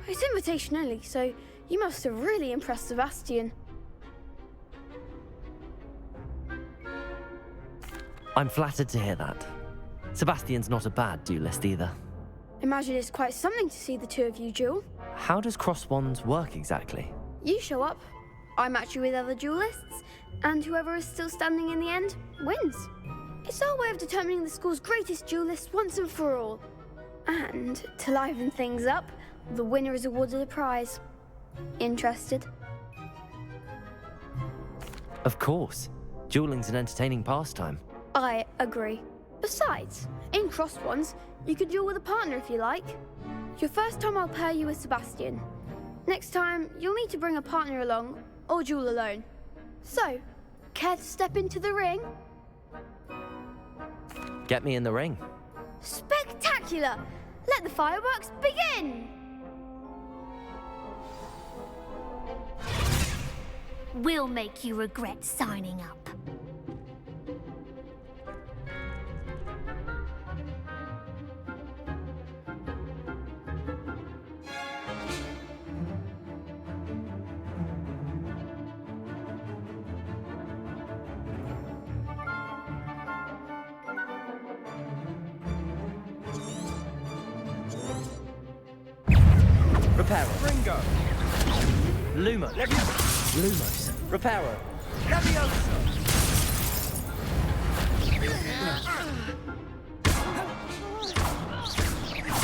It's invitation only, so you must have really impressed Sebastian. I'm flattered to hear that. Sebastian's not a bad duelist either. Imagine it's quite something to see the two of you duel. How does cross wands work exactly? You show up, I match you with other duelists, and whoever is still standing in the end wins. It's our way of determining the school's greatest duelist once and for all. And to liven things up, the winner is awarded a prize. Interested? Of course. Dueling's an entertaining pastime. I agree. Besides, in crossed ones, you could duel with a partner if you like. Your first time I'll pair you with Sebastian. Next time, you'll need to bring a partner along, or duel alone. So, care to step into the ring? Get me in the ring. Spectacular! Let the fireworks begin! We'll make you regret signing up. Reparo. Ringo. Lumo. Lumos. Reparo. Leviosa.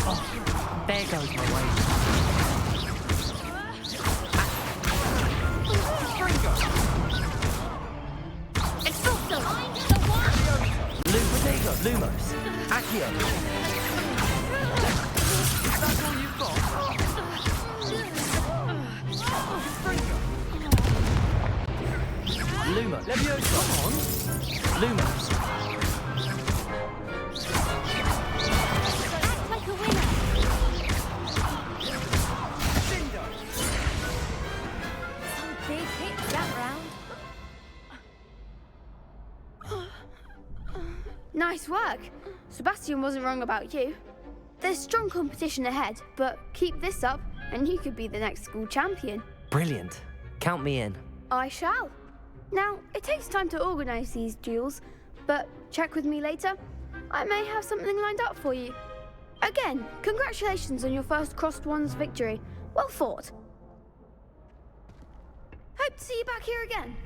Oh, there goes my way. Ringo. Expulso! I'm the one! Lumos. Accio. Is that all you've got? Lumos. Leviosa. Come on. Lumos. Act like a winner! Cinder. Some big hits that round. Nice work. Sebastian wasn't wrong about you. There's strong competition ahead, but keep this up and you could be the next school champion. Brilliant. Count me in. I shall. Now, it takes time to organise these duels, but check with me later. I may have something lined up for you. Again, congratulations on your first crossed wands victory. Well fought. Hope to see you back here again.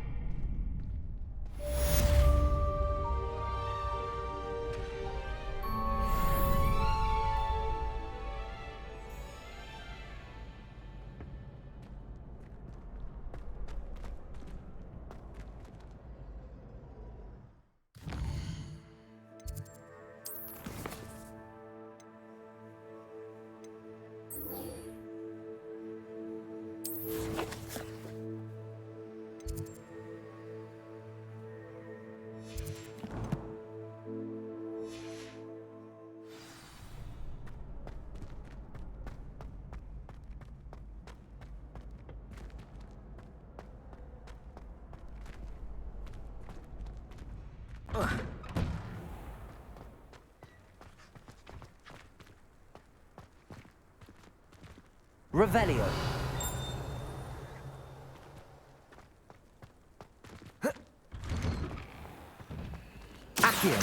Revelio. Accio.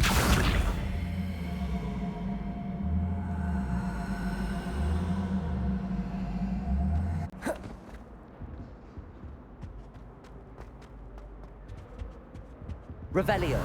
Revelio.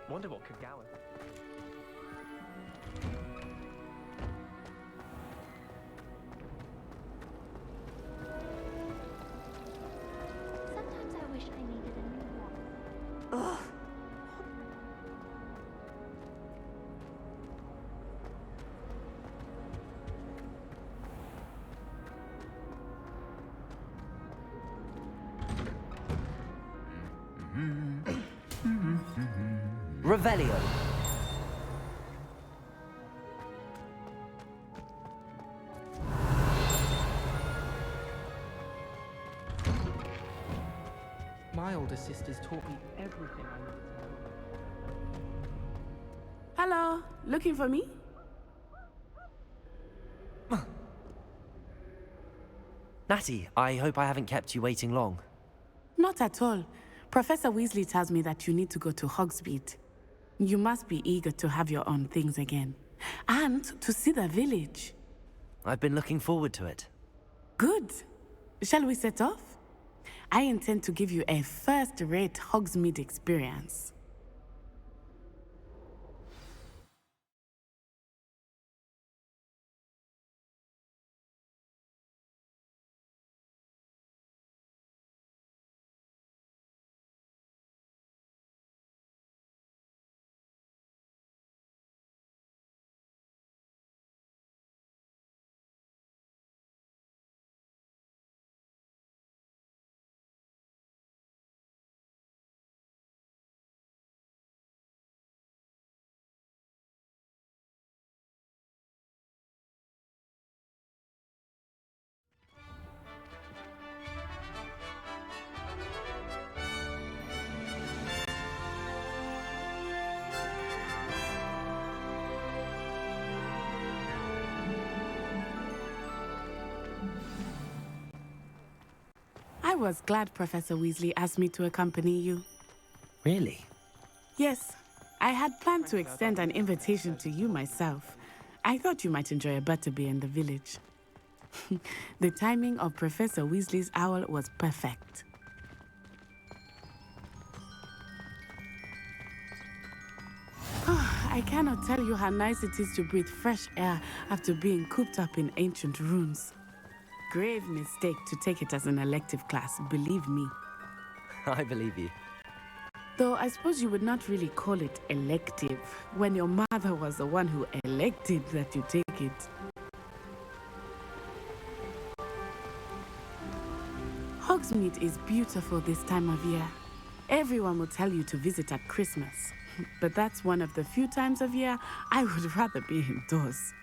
Wonder what could go. Sometimes I wish I needed a new one. Ugh. Revelio. My older sisters taught me everything I know. Hello, looking for me? Natty, I hope I haven't kept you waiting long. Not at all. Professor Weasley tells me that you need to go to Hogsmeade. You must be eager to have your own things again. And to see the village. I've been looking forward to it. Good. Shall we set off? I intend to give you a first-rate Hogsmeade experience. I was glad Professor Weasley asked me to accompany you. Really? Yes, I had planned to extend an invitation to you myself. I thought you might enjoy a butterbeer in the village. The timing of Professor Weasley's owl was perfect. I cannot tell you how nice it is to breathe fresh air after being cooped up in ancient rooms. Grave mistake to take it as an elective class, believe me. I believe you. Though I suppose you would not really call it elective when your mother was the one who elected that you take it. Hogsmeade is beautiful this time of year. Everyone will tell you to visit at Christmas. But that's one of the few times of year I would rather be indoors.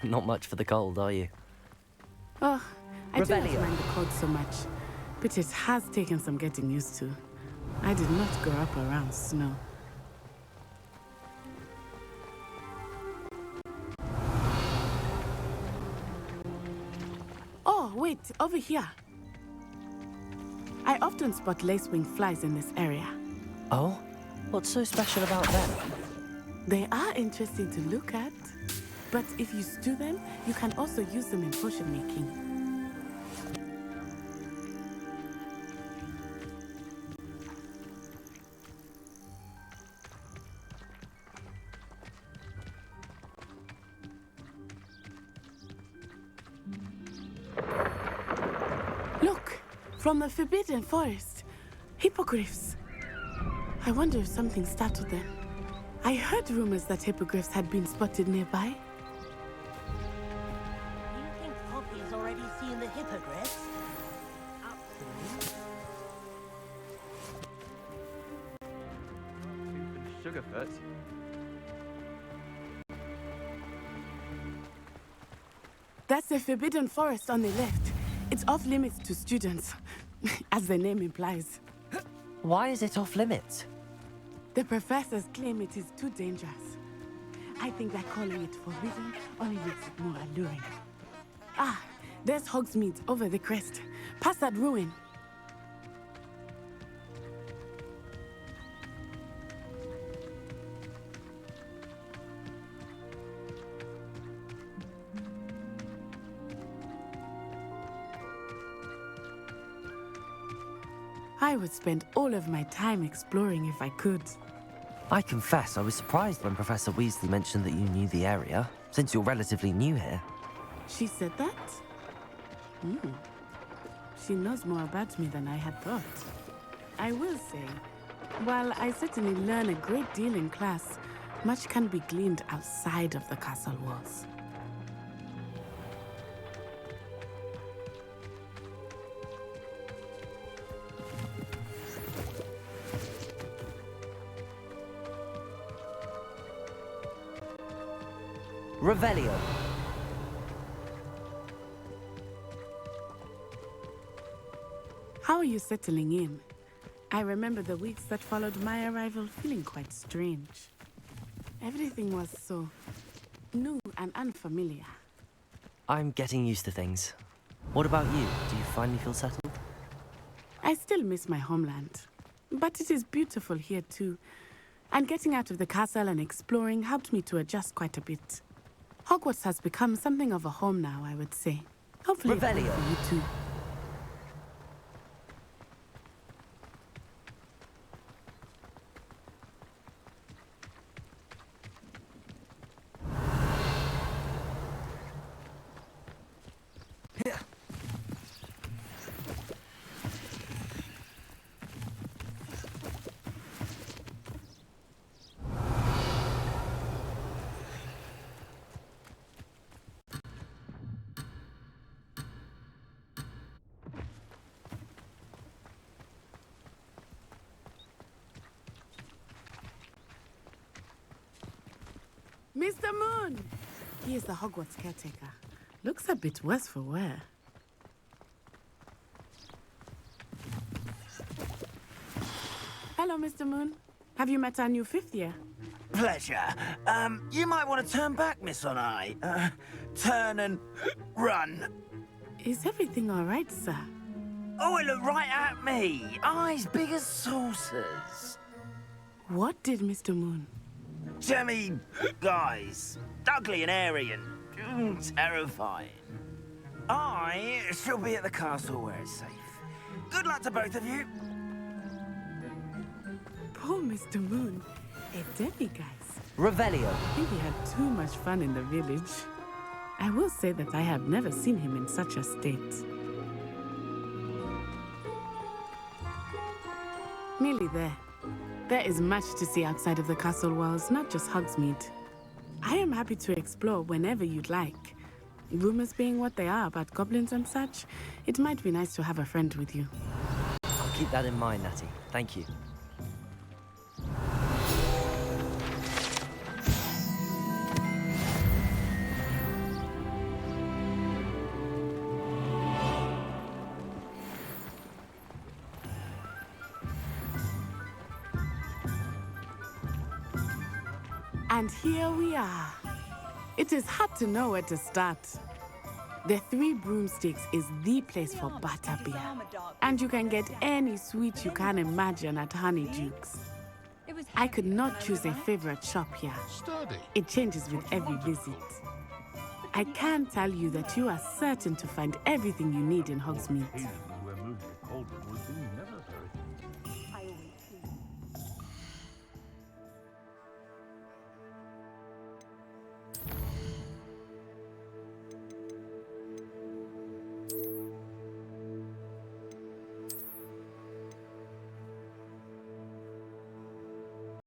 Not much for the cold, are you? Oh, I do not Revelio. mind the cold so much, but it has taken some getting used to. I did not grow up around snow. Oh, wait, over here. I often spot lacewing flies in this area. Oh? What's so special about them? They are interesting to look at, but if you stew them, you can also use them in potion making. Look, from the Forbidden Forest, hippogriffs. I wonder if something startled them. I heard rumors that hippogriffs had been spotted nearby. You think Poppy's already seen the hippogriffs? Sugarfoot. That's the Forbidden Forest on the left. It's off limits to students, as the name implies. Why is it off limits? The professors claim it is too dangerous. I think that calling it forbidden only makes it more alluring. Ah, there's Hogsmeade over the crest. Past that ruin. I would spend all of my time exploring if I could. I confess I was surprised when Professor Weasley mentioned that you knew the area, since you're relatively new here. She said that? She knows more about me than I had thought. I will say, while I certainly learn a great deal in class, much can be gleaned outside of the castle walls. Revelio. How are you settling in? I remember the weeks that followed my arrival feeling quite strange. Everything was so new and unfamiliar. I'm getting used to things. What about you? Do you finally feel settled? I still miss my homeland, but it is beautiful here too. And getting out of the castle and exploring helped me to adjust quite a bit. Hogwarts has become something of a home now, I would say. Hopefully it will for you too. Mr. Moon! He is the Hogwarts caretaker. Looks a bit worse for wear. Hello, Mr. Moon. Have you met our new fifth year? Pleasure. You might want to turn back, Miss On Eye. Turn and run. Is everything all right, sir? Oh, it looked right at me. Eyes big as saucers. What did Mr. Moon? Jemmy guys. Ugly and airy and terrifying. I shall be at the castle where it's safe. Good luck to both of you. Poor Mr. Moon. A demiguise. Revelio. I think he had too much fun in the village. I will say that I have never seen him in such a state. Nearly there. There is much to see outside of the castle walls, not just Hogsmeade. I am happy to explore whenever you'd like. Rumors being what they are about goblins and such, it might be nice to have a friend with you. I'll keep that in mind, Natty. Thank you. And here we are. It is hard to know where to start. The Three Broomsticks is the place for butterbeer. And you can get any sweet you can imagine at Honeyduke's. I could not choose a favorite shop here. It changes with every visit. I can tell you that you are certain to find everything you need in Hogsmeade.